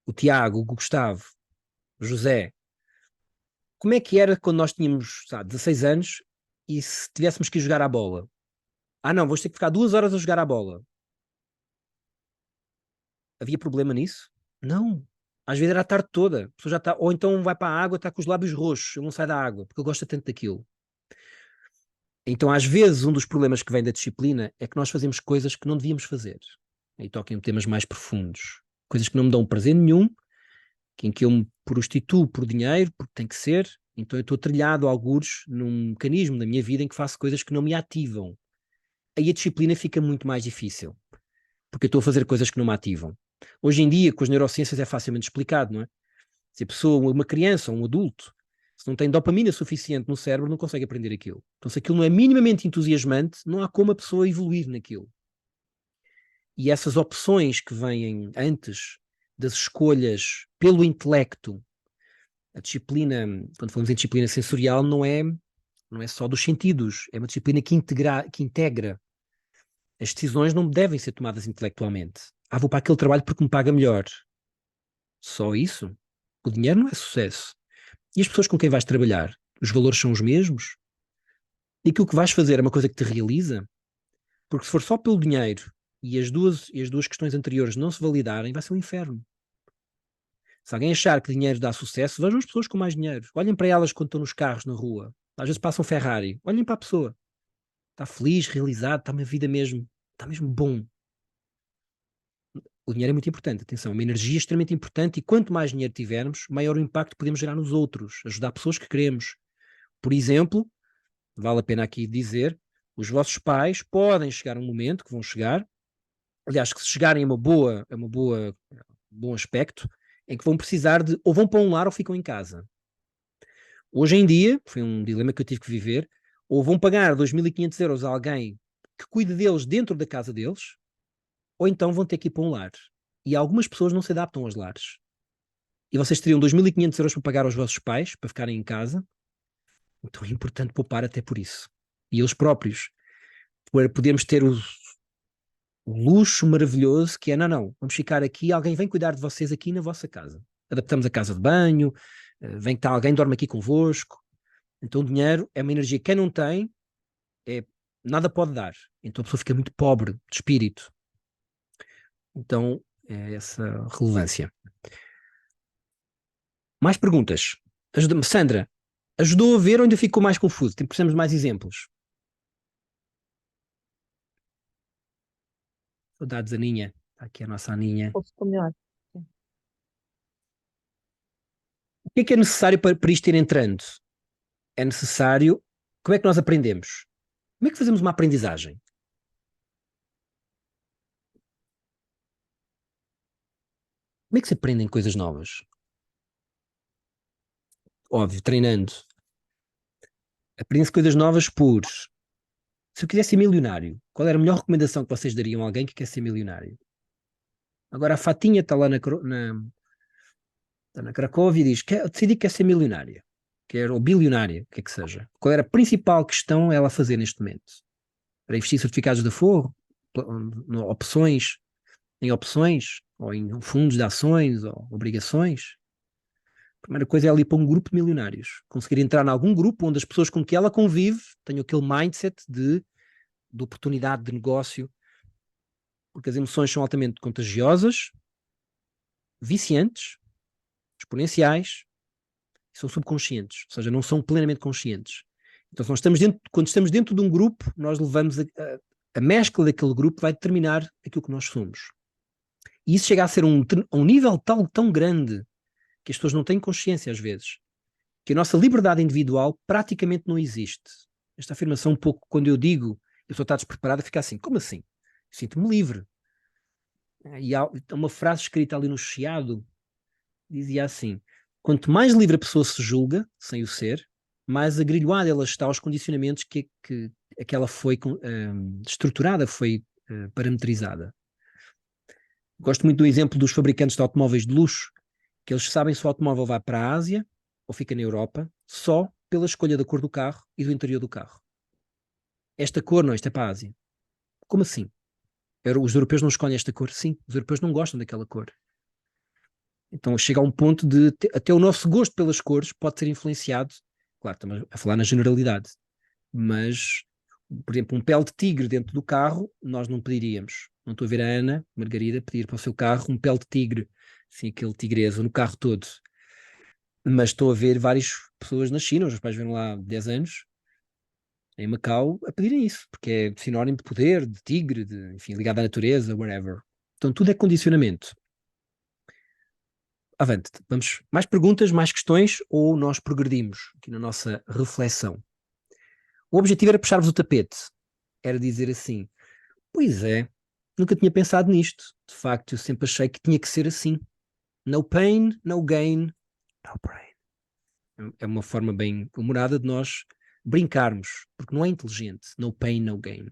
o Tiago, o Gustavo, o José. Como é que era quando nós tínhamos, sabe, 16 anos e se tivéssemos que ir jogar à bola? Ah, não, vamos ter que ficar 2 horas a jogar à bola. Havia problema nisso? Não. Às vezes era a tarde toda. A pessoa já está, ou então vai para a água, está com os lábios roxos, ele não sai da água, porque ele gosta tanto daquilo. Então, às vezes, um dos problemas que vem da disciplina é que nós fazemos coisas que não devíamos fazer. Aí toquem temas mais profundos. Coisas que não me dão prazer nenhum, em que eu me prostituo por dinheiro, porque tem que ser. Então eu estou trilhado a algures num mecanismo da minha vida em que faço coisas que não me ativam. Aí a disciplina fica muito mais difícil, porque eu estou a fazer coisas que não me ativam. Hoje em dia, com as neurociências é facilmente explicado, não é? Se a pessoa, uma criança, um adulto, se não tem dopamina suficiente no cérebro, não consegue aprender aquilo. Então, se aquilo não é minimamente entusiasmante, não há como a pessoa evoluir naquilo. E essas opções que vêm antes das escolhas pelo intelecto, a disciplina, quando falamos em disciplina sensorial, não é só dos sentidos, é uma disciplina que integra. As decisões não devem ser tomadas intelectualmente. Ah, vou para aquele trabalho porque me paga melhor. Só isso? O dinheiro não é sucesso. E as pessoas com quem vais trabalhar? Os valores são os mesmos? E aquilo que vais fazer é uma coisa que te realiza? Porque se for só pelo dinheiro e as duas questões anteriores não se validarem, vai ser um inferno. Se alguém achar que dinheiro dá sucesso, vejam as pessoas com mais dinheiro. Olhem para elas quando estão nos carros na rua. Às vezes passam Ferrari. Olhem para a pessoa. Está feliz, realizado, está uma vida mesmo. Está mesmo bom. O dinheiro é muito importante, atenção, é uma energia extremamente importante e quanto mais dinheiro tivermos, maior o impacto podemos gerar nos outros, ajudar pessoas que queremos. Por exemplo, vale a pena aqui dizer, os vossos pais podem chegar a um momento que vão chegar, aliás, que se chegarem bom aspecto, em que vão precisar de, ou vão para um lar ou ficam em casa. Hoje em dia, foi um dilema que eu tive que viver, ou vão pagar 2.500 euros a alguém que cuide deles dentro da casa deles, ou então vão ter que ir para um lar. E algumas pessoas não se adaptam aos lares. E vocês teriam 2.500 euros para pagar aos vossos pais, para ficarem em casa, então é importante poupar até por isso. E eles próprios, para podermos ter o luxo maravilhoso que é, não, vamos ficar aqui, alguém vem cuidar de vocês aqui na vossa casa. Adaptamos a casa de banho, vem que alguém dorme aqui convosco. Então o dinheiro é uma energia que quem não tem, nada pode dar. Então a pessoa fica muito pobre de espírito. Então é essa relevância. Mais perguntas? Sandra, ajudou a ver ou ainda ficou mais confuso? Precisamos de mais exemplos. Saudades, Aninha. Está aqui a nossa Aninha. Ficou melhor. O que é necessário para isto ir entrando? É necessário... Como é que nós aprendemos? Como é que fazemos uma aprendizagem? Como é que se aprendem coisas novas? Óbvio, treinando. Aprende-se coisas novas por... Se eu quisesse ser milionário, qual era a melhor recomendação que vocês dariam a alguém que quer ser milionário? Agora a Fatinha está lá na Cracóvia e diz, decidi que quer ser milionária, ou bilionária, o que é que seja. Qual era a principal questão ela a fazer neste momento? Para investir em certificados de aforro, em opções, ou em fundos de ações, ou obrigações? A primeira coisa é ela ir para um grupo de milionários. Conseguir entrar em algum grupo onde as pessoas com que ela convive tenham aquele mindset de oportunidade de negócio, porque as emoções são altamente contagiosas, viciantes, exponenciais, são subconscientes, ou seja, não são plenamente conscientes. Então, quando estamos dentro de um grupo, nós levamos a mescla daquele grupo vai determinar aquilo que nós somos. E isso chega a ser um nível tão grande que as pessoas não têm consciência às vezes, que a nossa liberdade individual praticamente não existe. Esta afirmação, um pouco, quando eu digo eu só está despreparada, fica assim, como assim? Sinto-me livre. E há uma frase escrita ali no Chiado, dizia assim, quanto mais livre a pessoa se julga, sem o ser, mais agrilhoada ela está aos condicionamentos que ela foi estruturada, foi parametrizada. Gosto muito do exemplo dos fabricantes de automóveis de luxo, que eles sabem se o automóvel vai para a Ásia ou fica na Europa, só pela escolha da cor do carro e do interior do carro. Esta cor não, esta é para a Ásia. Como assim? Os europeus não escolhem esta cor? Sim, os europeus não gostam daquela cor. Então chega a um ponto de até o nosso gosto pelas cores pode ser influenciado, claro, estamos a falar na generalidade, mas, por exemplo, um pele de tigre dentro do carro, nós não pediríamos. Não estou a ver a Ana Margarida pedir para o seu carro um pele de tigre, assim, aquele tigresa no carro todo. Mas estou a ver várias pessoas na China, os meus pais vêm lá há 10 anos, em Macau, a pedirem isso, porque é sinónimo de poder, de tigre, de, enfim, ligado à natureza, whatever. Então tudo é condicionamento. Avante, vamos, mais perguntas, mais questões, ou nós progredimos aqui na nossa reflexão? O objetivo era puxar-vos o tapete, era dizer assim, pois é, nunca tinha pensado nisto, de facto eu sempre achei que tinha que ser assim, no pain, no gain, no brain. É uma forma bem humorada de nós brincarmos, porque não é inteligente, no pain, no gain.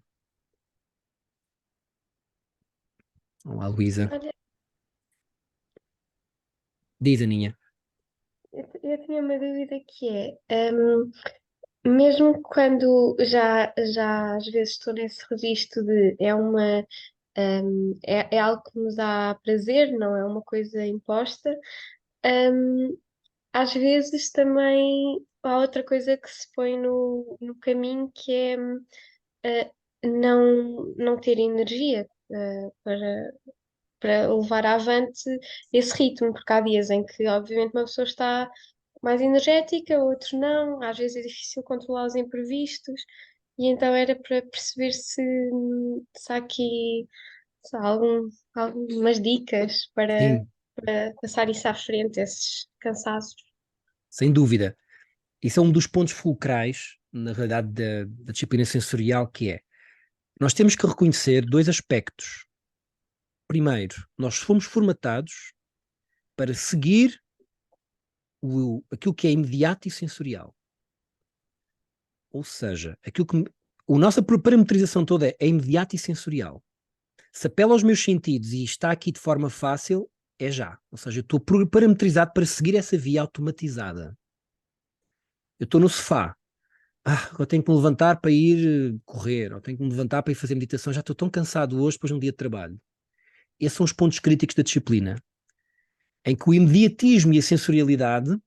Olá, Luísa. Olha, Diz, Aninha. eu tinha uma dúvida que mesmo quando já às vezes estou nesse registro de é algo que nos dá prazer, não é uma coisa imposta, hum, às vezes também há outra coisa que se põe no caminho que é não ter energia para levar avante esse ritmo, porque há dias em que, obviamente, uma pessoa está mais energética, outros não, às vezes é difícil controlar os imprevistos, e então era para perceber se há aqui se há algumas dicas Sim, para passar isso à frente, esses cansaços. sem dúvida. Isso é um dos pontos fulcrais, na realidade, da disciplina sensorial, que é, nós temos que reconhecer dois aspectos. Primeiro, nós fomos formatados para seguir aquilo que é imediato e sensorial. Ou seja, a nossa parametrização toda é imediata e sensorial. Se apela aos meus sentidos e está aqui de forma fácil, é já. Ou seja, eu estou parametrizado para seguir essa via automatizada. Eu estou no sofá. Eu tenho que me levantar para ir correr, ou tenho que me levantar para ir fazer meditação. Já estou tão cansado hoje, depois de um dia de trabalho. Esses são os pontos críticos da disciplina, em que o imediatismo e a sensorialidade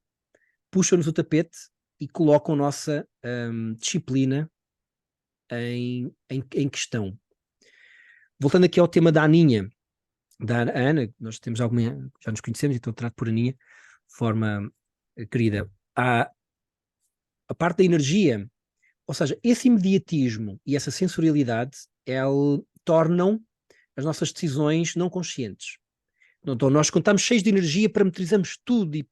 puxam-nos o tapete e colocam a nossa disciplina em questão. Voltando aqui ao tema da Aninha, da Ana, nós temos alguma, já nos conhecemos, então trato por Aninha, de forma querida. A parte da energia, ou seja, esse imediatismo e essa sensorialidade, tornam as nossas decisões não conscientes. Então, nós, quando estamos cheios de energia, parametrizamos tudo e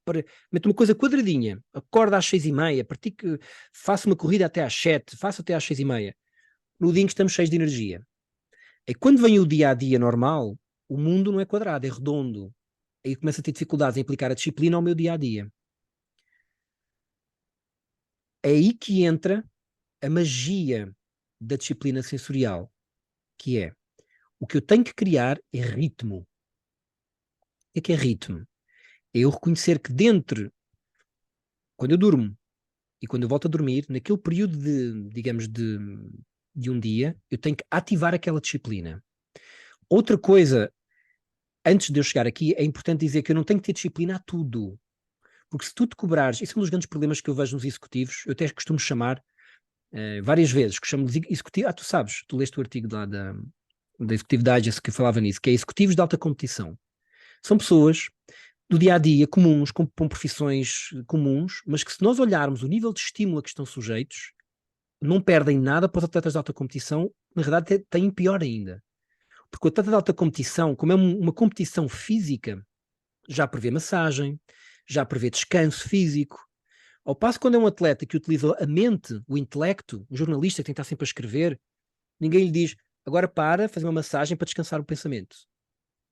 meto uma coisa quadradinha, acordo às 6h30, pratico, faço uma corrida até às 7, faço até às 6h30, no dia em que estamos cheios de energia. E quando vem o dia a dia normal, o mundo não é quadrado, é redondo. Aí começo a ter dificuldades em aplicar a disciplina ao meu dia a dia. É aí que entra a magia da disciplina sensorial, que é o que eu tenho que criar é ritmo. O que é ritmo? É eu reconhecer que quando eu durmo e quando eu volto a dormir, naquele período digamos, de um dia, eu tenho que ativar aquela disciplina. Outra coisa, antes de eu chegar aqui, é importante dizer que eu não tenho que ter disciplina a tudo. Porque se tu te cobrares, isso é um dos grandes problemas que eu vejo nos executivos, eu até costumo chamar várias vezes, que chamo de executivo, tu sabes, tu leste o artigo lá da Executive Digest que falava nisso, que é executivos de alta competição. São pessoas do dia a dia comuns, com profissões comuns, mas que se nós olharmos o nível de estímulo a que estão sujeitos, não perdem nada para os atletas de alta competição, na verdade têm pior ainda. Porque o atleta de alta competição, como é uma competição física, já prevê massagem, já prevê descanso físico, Ao passo que quando é um atleta que utiliza a mente, o intelecto, um jornalista que tem que estar sempre a escrever, ninguém lhe diz, agora para fazer uma massagem para descansar o pensamento.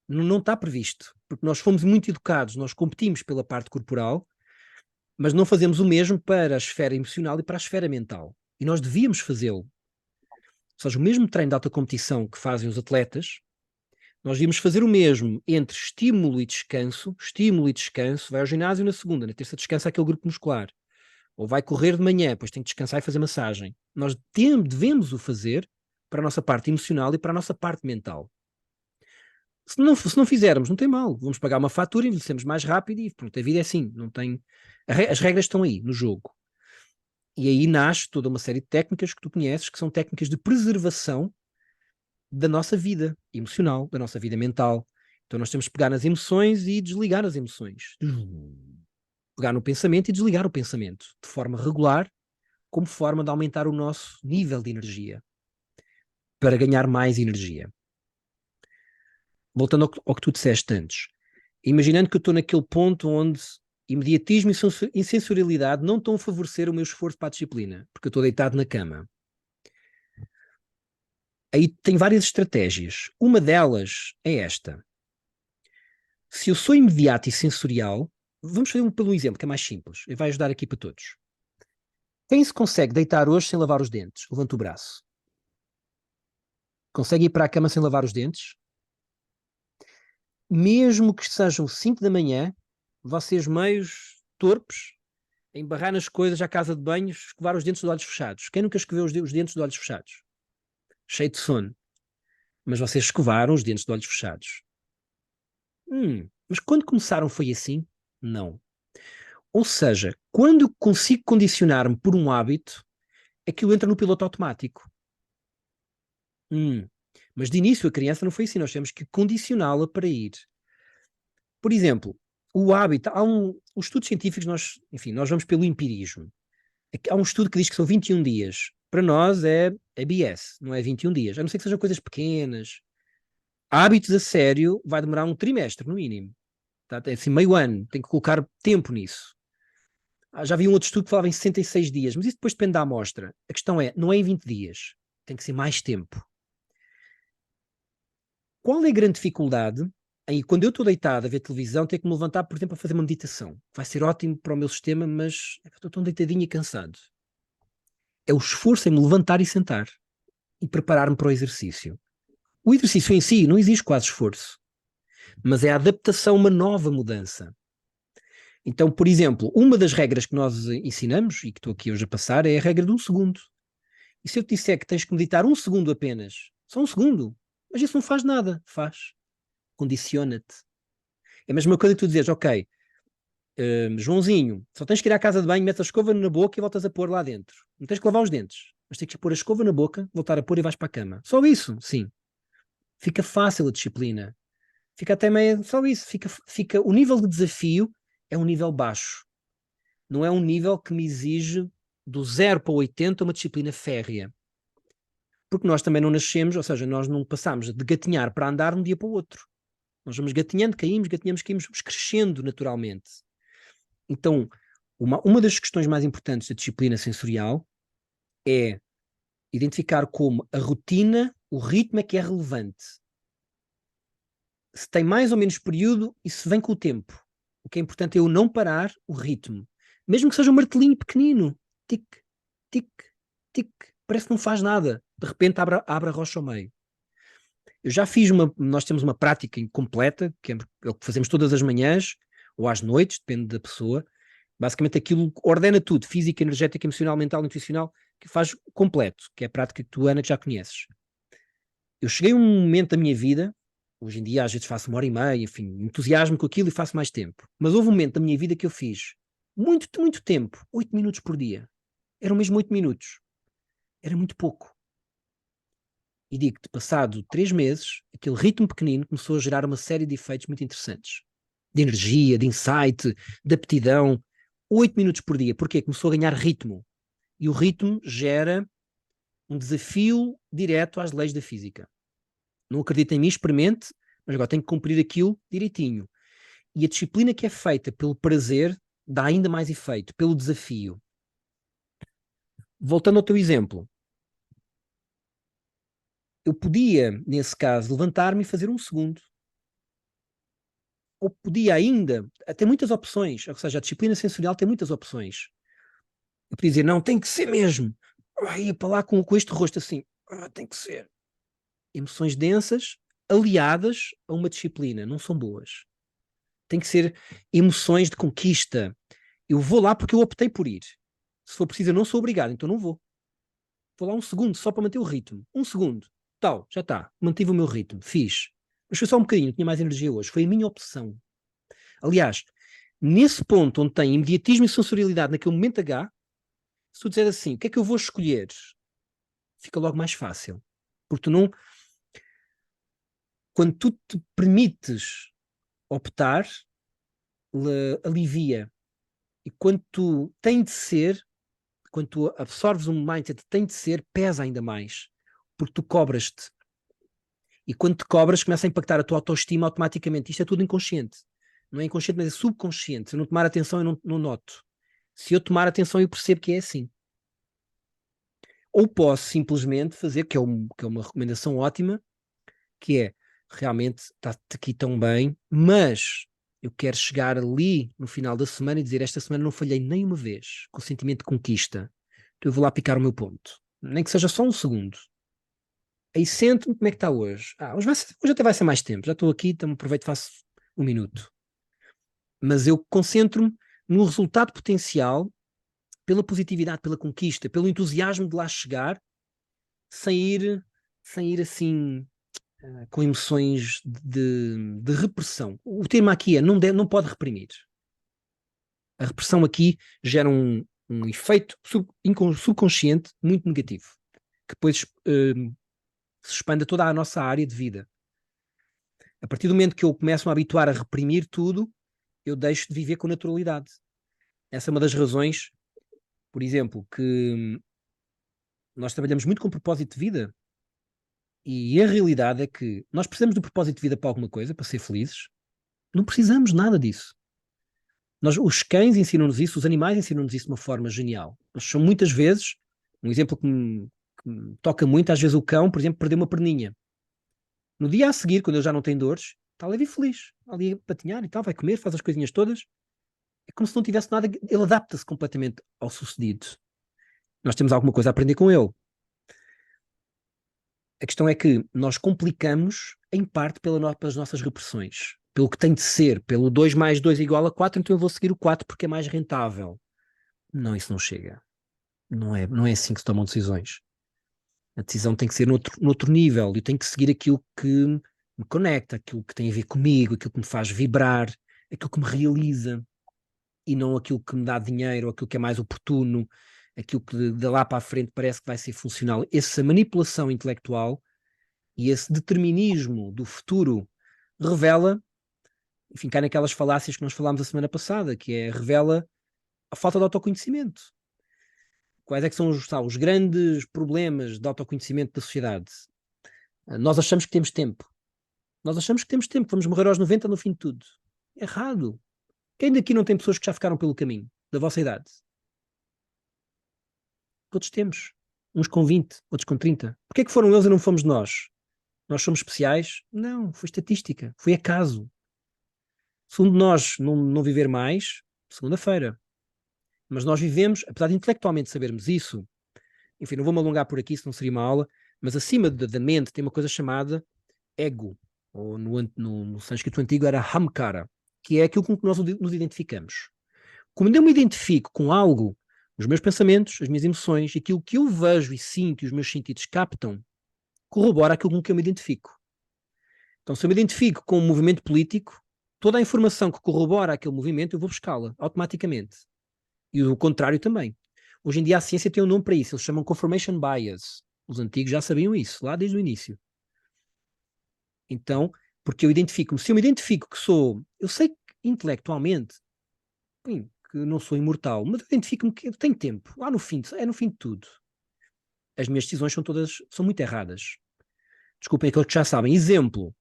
Não está previsto, porque nós fomos muito educados, nós competimos pela parte corporal, mas não fazemos o mesmo para a esfera emocional e para a esfera mental. E nós devíamos fazê-lo. Ou seja, o mesmo treino de alta competição que fazem os atletas, nós devíamos fazer o mesmo entre estímulo e descanso, vai ao ginásio na segunda, na terça descansa aquele grupo muscular, ou vai correr de manhã, depois tem que descansar e fazer massagem. Nós devemos o fazer para a nossa parte emocional e para a nossa parte mental. Se não fizermos, não tem mal. Vamos pagar uma fatura, envelhecemos mais rápido e pronto, a vida é assim. Não tem... As regras estão aí, no jogo. E aí nasce toda uma série de técnicas que tu conheces, que são técnicas de preservação da nossa vida emocional, da nossa vida mental. Então nós temos que pegar nas emoções e desligar as emoções. Pegar no pensamento e desligar o pensamento, de forma regular, como forma de aumentar o nosso nível de energia, para ganhar mais energia. Voltando ao que tu disseste antes, imaginando que eu estou naquele ponto onde imediatismo e sensorialidade não estão a favorecer o meu esforço para a disciplina, porque eu estou deitado na cama. Aí tem várias estratégias. Uma delas é esta. Se eu sou imediato e sensorial, vamos fazer pelo exemplo, que é mais simples, e vai ajudar aqui para todos. Quem se consegue deitar hoje sem lavar os dentes? Levanta o braço. Consegue ir para a cama sem lavar os dentes? Mesmo que sejam 5 da manhã, vocês meios torpes, a embarrar nas coisas à casa de banho, escovar os dentes de olhos fechados. Quem nunca escoveu os dentes de olhos fechados? Cheio de sono. Mas vocês escovaram os dentes de olhos fechados. Mas quando começaram foi assim? Não. Ou seja, quando eu consigo condicionar-me por um hábito, aquilo entra no piloto automático. Mas de início a criança não foi assim, nós temos que condicioná-la para ir. Por exemplo, o hábito, os estudos científicos, nós vamos pelo empirismo. Há um estudo que diz que são 21 dias. Para nós é BS, não é 21 dias. A não ser que sejam coisas pequenas. Hábitos a sério vai demorar um trimestre, no mínimo. Tá? Assim, meio ano, tem que colocar tempo nisso. Já vi um outro estudo que falava em 66 dias, mas isso depois depende da amostra. A questão é, não é em 20 dias. Tem que ser mais tempo. Qual é a grande dificuldade em, quando eu estou deitado a ver televisão, ter que me levantar, por exemplo, a fazer uma meditação? Vai ser ótimo para o meu sistema, mas estou tão deitadinho e cansado. É o esforço em me levantar e sentar e preparar-me para o exercício. O exercício em si não exige quase esforço, mas é a adaptação a uma nova mudança. Então, por exemplo, uma das regras que nós ensinamos, e que estou aqui hoje a passar, é a regra de 1 segundo. E se eu te disser que tens que meditar 1 segundo apenas, só 1 segundo, mas isso não faz nada, faz. Condiciona-te. É a mesma coisa que tu dizes, ok, Joãozinho, só tens que ir à casa de banho, metes a escova na boca e voltas a pôr lá dentro. Não tens que lavar os dentes, mas tens que pôr a escova na boca, voltar a pôr e vais para a cama. Só isso, sim. Fica fácil a disciplina. Fica até meio, só isso. O nível de desafio é um nível baixo. Não é um nível que me exige do 0 para o 80 uma disciplina férrea. Porque nós também não nascemos, ou seja, nós não passamos de gatinhar para andar de um dia para o outro. Nós vamos gatinhando, caímos, vamos crescendo naturalmente. Então, uma das questões mais importantes da disciplina sensorial é identificar como a rotina, o ritmo é que é relevante. Se tem mais ou menos período e se vem com o tempo. O que é importante é eu não parar o ritmo. Mesmo que seja um martelinho pequenino. Tic, tic, tic. Parece que não faz nada. De repente abre a rocha ao meio. Eu já fiz nós temos uma prática completa, que é o que fazemos todas as manhãs, ou às noites, depende da pessoa. Basicamente aquilo ordena tudo, física, energética, emocional, mental, nutricional, que faz completo, que é a prática que tu, Ana, que já conheces. Eu cheguei a um momento da minha vida, hoje em dia às vezes faço 1h30, enfim, entusiasmo com aquilo e faço mais tempo. Mas houve um momento da minha vida que eu fiz muito tempo, 8 minutos por dia. Eram mesmo 8 minutos. Era muito pouco. E digo-te, passado 3 meses, aquele ritmo pequenino começou a gerar uma série de efeitos muito interessantes. De energia, de insight, de aptidão. 8 minutos por dia. Porquê? Começou a ganhar ritmo. E o ritmo gera um desafio direto às leis da física. Não acredita em mim, experimente, mas agora tenho que cumprir aquilo direitinho. E a disciplina que é feita pelo prazer dá ainda mais efeito, pelo desafio. Voltando ao teu exemplo, eu podia, nesse caso, levantar-me e fazer um segundo. Ou podia ainda, tem muitas opções, ou seja, a disciplina sensorial tem muitas opções. Eu podia dizer, não, tem que ser mesmo. Ia para lá com este rosto assim. Tem que ser. Emoções densas, aliadas a uma disciplina, não são boas. Tem que ser emoções de conquista. Eu vou lá porque eu optei por ir. Se for preciso, eu não sou obrigado, então não vou. Vou lá um segundo, só para manter o ritmo. Um segundo. Tal, já está. Mantive o meu ritmo, fiz. Mas foi só um bocadinho, tinha mais energia hoje. Foi a minha opção. Aliás, nesse ponto onde tem imediatismo e sensorialidade naquele momento H, se tu disseres assim, o que é que eu vou escolher? Fica logo mais fácil. Porque tu não... Quando tu te permites optar, alivia. E quando tu tem de ser, quando tu absorves um mindset tem de ser, pesa ainda mais. Porque tu cobras-te. E quando te cobras, começa a impactar a tua autoestima automaticamente. Isto é tudo inconsciente. Não é inconsciente, mas é subconsciente. Se eu não tomar atenção, eu não noto. Se eu tomar atenção, eu percebo que é assim. Ou posso simplesmente fazer, que é uma recomendação ótima, que é, realmente está-te aqui tão bem, mas eu quero chegar ali no final da semana e dizer, esta semana não falhei nem uma vez, com o sentimento de conquista. Então eu vou lá picar o meu ponto. Nem que seja só um segundo. Aí sento-me, como é que está hoje? Hoje até vai ser mais tempo, já estou aqui, então aproveito e faço um minuto. Mas eu concentro-me no resultado potencial, pela positividade, pela conquista, pelo entusiasmo de lá chegar, sem ir assim com emoções de repressão. O termo aqui é não pode reprimir. A repressão aqui gera um efeito subconsciente muito negativo, que depois se expande a toda a nossa área de vida. A partir do momento que eu começo a habituar a reprimir tudo, eu deixo de viver com naturalidade. Essa é uma das razões, por exemplo, que nós trabalhamos muito com propósito de vida, e a realidade é que nós precisamos do propósito de vida para alguma coisa, para ser felizes. Não precisamos nada disso. Os cães ensinam-nos isso, os animais ensinam-nos isso de uma forma genial. Mas são muitas vezes, um exemplo que me toca muito, às vezes o cão, por exemplo, perdeu uma perninha. No dia a seguir, quando ele já não tem dores, está leve e feliz, ali a patinhar e tal, vai comer, faz as coisinhas todas. É como se não tivesse nada, ele adapta-se completamente ao sucedido. Nós temos alguma coisa a aprender com ele. A questão é que nós complicamos, em parte, pelas nossas repressões. Pelo que tem de ser, pelo 2 mais 2 igual a 4, então eu vou seguir o 4 porque é mais rentável. Não, isso não chega. Não é assim que se tomam decisões. A decisão tem que ser noutro nível. Eu tenho que seguir aquilo que me conecta, aquilo que tem a ver comigo, aquilo que me faz vibrar, aquilo que me realiza, e não aquilo que me dá dinheiro, aquilo que é mais oportuno, aquilo que de lá para a frente parece que vai ser funcional. Essa manipulação intelectual e esse determinismo do futuro revela, enfim, cai naquelas falácias que nós falámos a semana passada, que revela a falta de autoconhecimento. Quais é que são os grandes problemas de autoconhecimento da sociedade? Nós achamos que temos tempo. Vamos morrer aos 90 no fim de tudo. Errado. Quem daqui não tem pessoas que já ficaram pelo caminho, da vossa idade? Todos temos. Uns com 20, outros com 30. Porquê é que foram eles e não fomos nós? Nós somos especiais? Não, foi estatística, foi acaso. Se um de nós não viver mais, segunda-feira. Mas nós vivemos, apesar de intelectualmente sabermos isso, enfim, não vou me alongar por aqui, senão seria uma aula, mas acima da mente tem uma coisa chamada ego, ou no sânscrito antigo era hamkara, que é aquilo com que nós nos identificamos. Como eu me identifico com algo, os meus pensamentos, as minhas emoções, aquilo que eu vejo e sinto e os meus sentidos captam, corrobora aquilo com que eu me identifico. Então, se eu me identifico com um movimento político, toda a informação que corrobora aquele movimento, eu vou buscá-la automaticamente. E o contrário também. Hoje em dia a ciência tem um nome para isso, eles chamam confirmation bias. Os antigos já sabiam isso, lá desde o início. Então, porque eu identifico-me, se eu me identifico que sou, eu sei que intelectualmente, bem, que não sou imortal, mas eu identifico-me que eu tenho tempo, lá no fim, no fim de tudo. As minhas decisões são muito erradas. Desculpem aqueles que já sabem. Exemplo,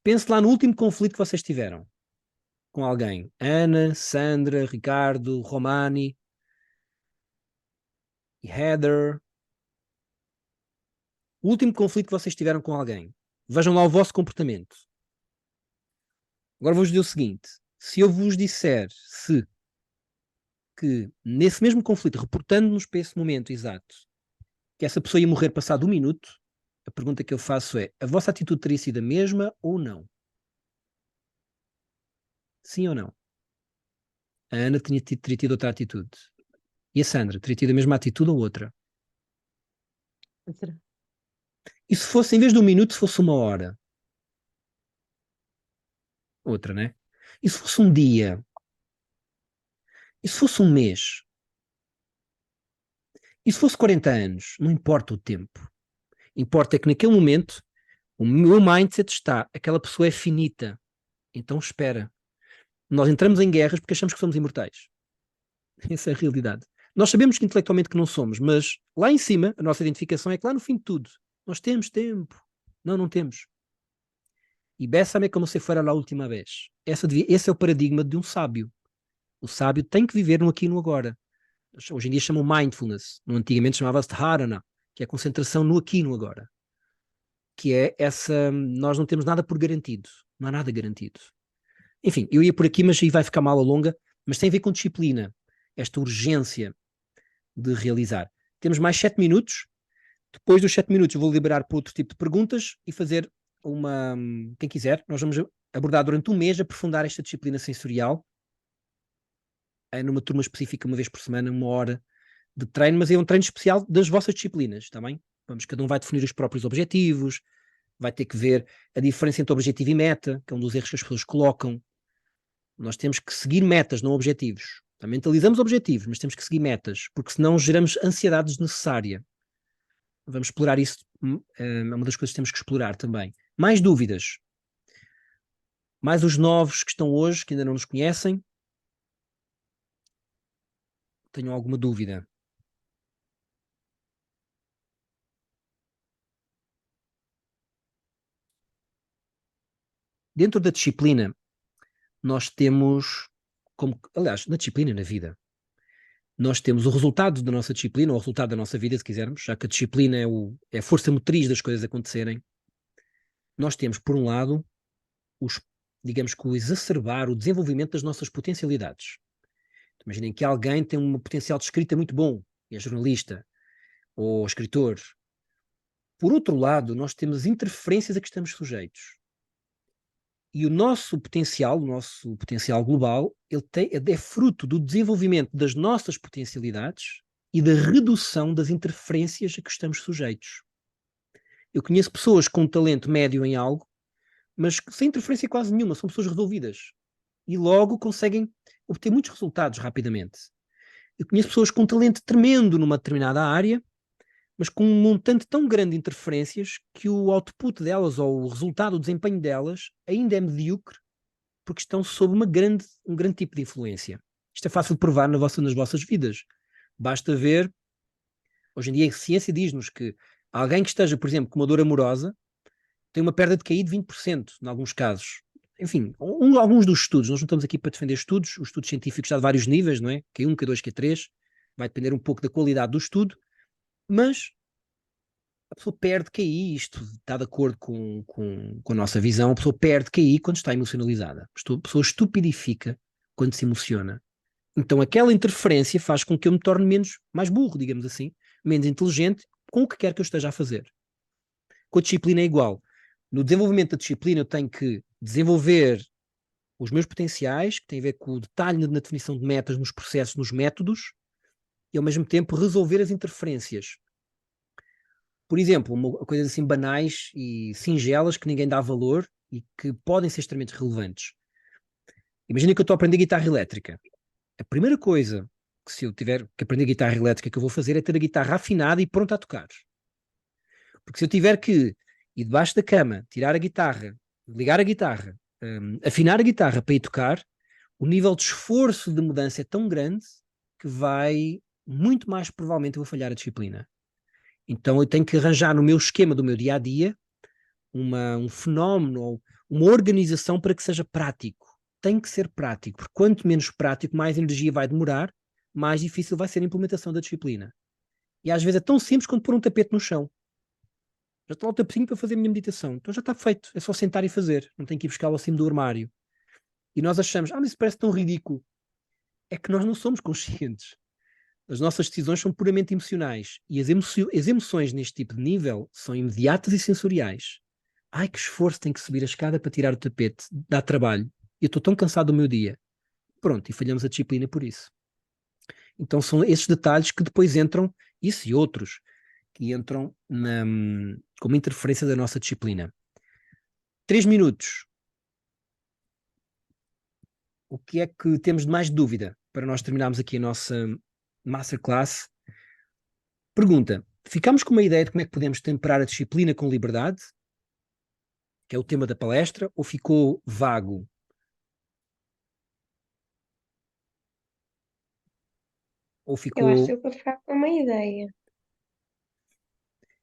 pense lá no último conflito que vocês tiveram. com alguém? Ana, Sandra, Ricardo, Romani e Heather. O último conflito que vocês tiveram com alguém. Vejam lá o vosso comportamento. Agora vou-vos dizer o seguinte. Se eu vos disser que nesse mesmo conflito, reportando-nos para esse momento exato, que essa pessoa ia morrer passado 1 minuto, a pergunta que eu faço é: a vossa atitude teria sido a mesma ou não? Sim ou não? A Ana teria tido outra atitude. E a Sandra teria tido a mesma atitude ou outra? Outra. E se fosse, em vez de 1 minuto, se fosse 1 hora? Outra, né? E se fosse 1 dia? E se fosse 1 mês? E se fosse 40 anos? Não importa o tempo. Importa é que naquele momento o meu mindset está, aquela pessoa é finita. Então espera. Nós entramos em guerras porque achamos que somos imortais. Essa é a realidade. Nós sabemos que intelectualmente que não somos, mas lá em cima, a nossa identificação é que lá no fim de tudo, nós temos tempo. Não, não temos. E bésame como se fora a última vez. Esse é o paradigma de um sábio. O sábio tem que viver no aqui e no agora. Hoje em dia chamam mindfulness. No antigamente chamava-se dharana, que é a concentração no aqui e no agora. Que é essa... Nós não temos nada por garantido. Não há nada garantido. Enfim, eu ia por aqui, mas aí vai ficar mal a longa. Mas tem a ver com disciplina. Esta urgência de realizar. Temos mais 7 minutos. Depois dos 7 minutos eu vou liberar para outro tipo de perguntas e fazer uma... Quem quiser, nós vamos abordar durante 1 mês, aprofundar esta disciplina sensorial numa turma específica, 1 vez por semana, 1 hora de treino, mas é um treino especial das vossas disciplinas, está bem? Cada um vai definir os próprios objetivos, vai ter que ver a diferença entre objetivo e meta, que é um dos erros que as pessoas colocam. Nós temos que seguir metas, não objetivos. Mentalizamos objetivos, mas temos que seguir metas, porque senão geramos ansiedade desnecessária. Vamos explorar isso, é uma das coisas que temos que explorar também. Mais dúvidas? Mais os novos que estão hoje, que ainda não nos conhecem? Tenham alguma dúvida? Dentro da disciplina, nós temos, aliás, na disciplina e na vida, nós temos o resultado da nossa disciplina, ou o resultado da nossa vida, se quisermos, já que a disciplina é a força motriz das coisas acontecerem. Nós temos, por um lado, digamos que o exacerbar, o desenvolvimento das nossas potencialidades. Imaginem que alguém tem um potencial de escrita muito bom, é jornalista ou escritor. Por outro lado, nós temos interferências a que estamos sujeitos. E o nosso potencial global, é fruto do desenvolvimento das nossas potencialidades e da redução das interferências a que estamos sujeitos. Eu conheço pessoas com um talento médio em algo, mas sem interferência quase nenhuma, são pessoas resolvidas. E logo conseguem obter muitos resultados rapidamente. Eu conheço pessoas com um talento tremendo numa determinada área, mas com um montante tão grande de interferências que o output delas, ou o resultado, o desempenho delas, ainda é medíocre, porque estão sob um grande tipo de influência. Isto é fácil de provar nas vossas vidas. Basta ver, hoje em dia a ciência diz-nos que alguém que esteja, por exemplo, com uma dor amorosa, tem uma perda de QI de 20%, em alguns casos. Enfim, alguns dos estudos, nós não estamos aqui para defender estudos, os estudos científicos já de vários níveis, não é? Q1, Q2, Q3, vai depender um pouco da qualidade do estudo, mas a pessoa perde QI, isto está de acordo com a nossa visão, a pessoa perde QI quando está emocionalizada. A pessoa estupidifica quando se emociona. Então aquela interferência faz com que eu me torne mais burro, digamos assim, menos inteligente com o que quer que eu esteja a fazer. Com a disciplina é igual. No desenvolvimento da disciplina eu tenho que desenvolver os meus potenciais, que tem a ver com o detalhe na definição de metas, nos processos, nos métodos, e ao mesmo tempo resolver as interferências. Por exemplo, coisas assim banais e singelas que ninguém dá valor e que podem ser extremamente relevantes. Imagina que eu estou a aprender guitarra elétrica. A primeira coisa que, se eu tiver que aprender guitarra elétrica, que eu vou fazer é ter a guitarra afinada e pronta a tocar. Porque se eu tiver que ir debaixo da cama, tirar a guitarra, ligar a guitarra, afinar a guitarra para ir tocar, o nível de esforço de mudança é tão grande que muito mais provavelmente eu vou falhar a disciplina. Então eu tenho que arranjar no meu esquema do meu dia-a-dia um fenómeno ou uma organização para que seja prático, tem que ser prático, porque quanto menos prático, mais energia vai demorar, mais difícil vai ser a implementação da disciplina. E às vezes é tão simples quanto pôr um tapete no chão. Já está lá o tapetinho para fazer a minha meditação. Então já está feito. É só sentar e fazer. Não tenho que ir buscá-lo acima do armário. E nós achamos, mas isso parece tão ridículo. É que nós não somos conscientes. As nossas decisões são puramente emocionais. E as emoções neste tipo de nível são imediatas e sensoriais. Ai, que esforço, tenho que subir a escada para tirar o tapete. Dá trabalho. E eu estou tão cansado do meu dia. Pronto, e falhamos a disciplina por isso. Então são esses detalhes que depois entram, isso e outros, que entram como interferência da nossa disciplina. 3 minutos. O que é que temos de mais dúvida para nós terminarmos aqui a nossa masterclass? Pergunta: ficamos com uma ideia de como é que podemos temperar a disciplina com liberdade? Que é o tema da palestra, ou ficou vago? Ou Eu acho ficou... que deu para ficar com uma ideia.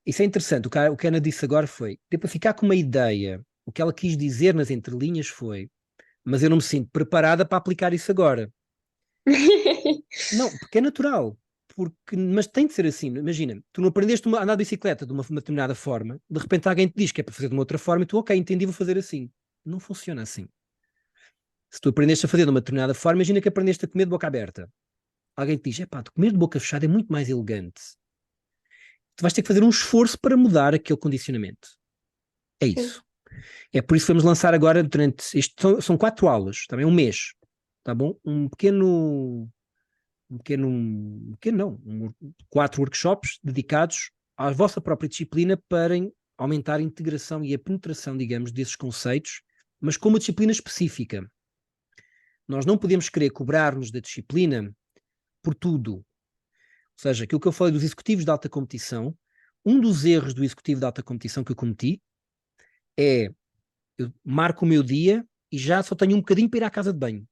Isso é interessante. O que a Ana disse agora foi: deu para ficar com uma ideia. O que ela quis dizer nas entrelinhas foi: mas eu não me sinto preparada para aplicar isso agora. Não, porque é natural. Mas tem de ser assim. Imagina, tu não aprendeste a andar de bicicleta de uma determinada forma, de repente alguém te diz que é para fazer de uma outra forma e tu, ok, entendi, vou fazer assim. Não funciona assim. Se tu aprendeste a fazer de uma determinada forma, imagina que aprendeste a comer de boca aberta. Alguém te diz, tu comer de boca fechada é muito mais elegante. Tu vais ter que fazer um esforço para mudar aquele condicionamento. É isso. É por isso que vamos lançar agora, durante isto são 4 aulas, também um mês, tá bom? Um pequeno não, 4 workshops dedicados à vossa própria disciplina para aumentar a integração e a penetração, digamos, desses conceitos, mas com uma disciplina específica. Nós não podemos querer cobrar-nos da disciplina por tudo. Ou seja, aquilo que eu falei dos executivos de alta competição, um dos erros do executivo de alta competição que eu cometi é: eu marco o meu dia e já só tenho um bocadinho para ir à casa de banho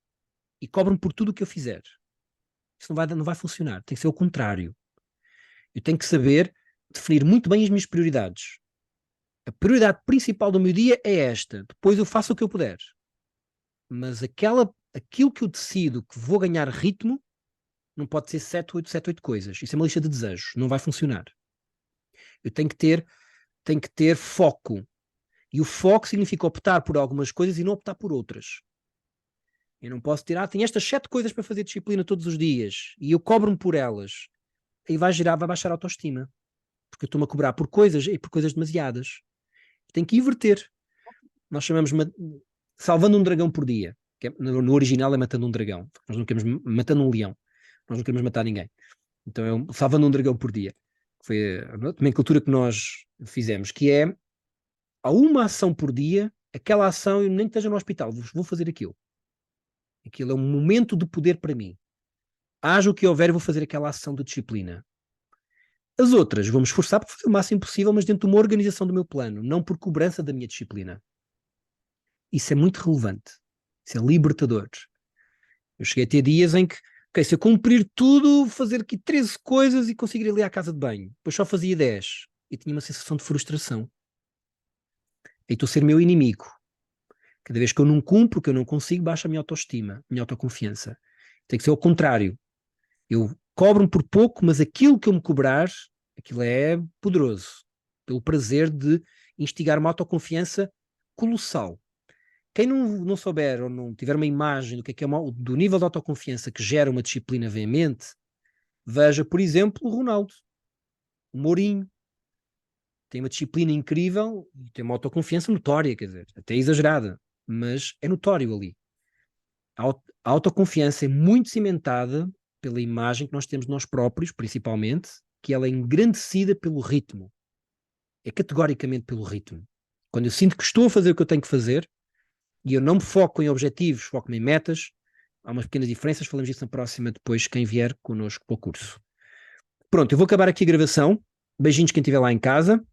e cobro-me por tudo o que eu fizer. Isso não vai funcionar. Tem que ser o contrário. Eu tenho que saber definir muito bem as minhas prioridades. A prioridade principal do meu dia é esta. Depois eu faço o que eu puder. Mas aquilo que eu decido que vou ganhar ritmo não pode ser 7, 8 coisas. Isso é uma lista de desejos. Não vai funcionar. Eu tenho que ter foco. E o foco significa optar por algumas coisas e não optar por outras. Eu não posso tirar, tenho estas 7 coisas para fazer disciplina todos os dias e eu cobro-me por elas. Aí vai baixar a autoestima. Porque eu estou-me a cobrar por coisas e por coisas demasiadas. Tenho que inverter. Nós chamamos salvando um dragão por dia. Que no original é matando um dragão. Nós não queremos matando um leão. Nós não queremos matar ninguém. Então é salvando um dragão por dia. Foi a nomenclatura que nós fizemos, que é há uma ação por dia, aquela ação, eu nem que esteja no hospital, vou fazer aquilo. Aquilo é um momento de poder para mim. Haja o que houver, vou fazer aquela ação de disciplina. As outras, vou-me esforçar para fazer o máximo possível, mas dentro de uma organização do meu plano, não por cobrança da minha disciplina. Isso é muito relevante. Isso é libertador. Eu cheguei a ter dias em que, ok, se eu cumprir tudo, fazer aqui 13 coisas e conseguir ir ali à casa de banho. Depois só fazia 10. E tinha uma sensação de frustração. E estou a ser meu inimigo. Cada vez que eu não cumpro, que eu não consigo, baixa a minha autoestima, a minha autoconfiança. Tem que ser ao contrário. Eu cobro-me por pouco, mas aquilo que eu me cobrar, aquilo é poderoso. Pelo prazer de instigar uma autoconfiança colossal. Quem não souber ou não tiver uma imagem do que é do nível de autoconfiança que gera uma disciplina veemente, veja, por exemplo, o Ronaldo, o Mourinho. Tem uma disciplina incrível e tem uma autoconfiança notória, quer dizer, até exagerada, mas é notório ali. A autoconfiança é muito cimentada pela imagem que nós temos de nós próprios, principalmente, que ela é engrandecida pelo ritmo. É categoricamente pelo ritmo. Quando eu sinto que estou a fazer o que eu tenho que fazer e eu não me foco em objetivos, foco-me em metas, há umas pequenas diferenças, falamos disso na próxima depois, quem vier connosco para o curso. Pronto, eu vou acabar aqui a gravação. Beijinhos quem estiver lá em casa.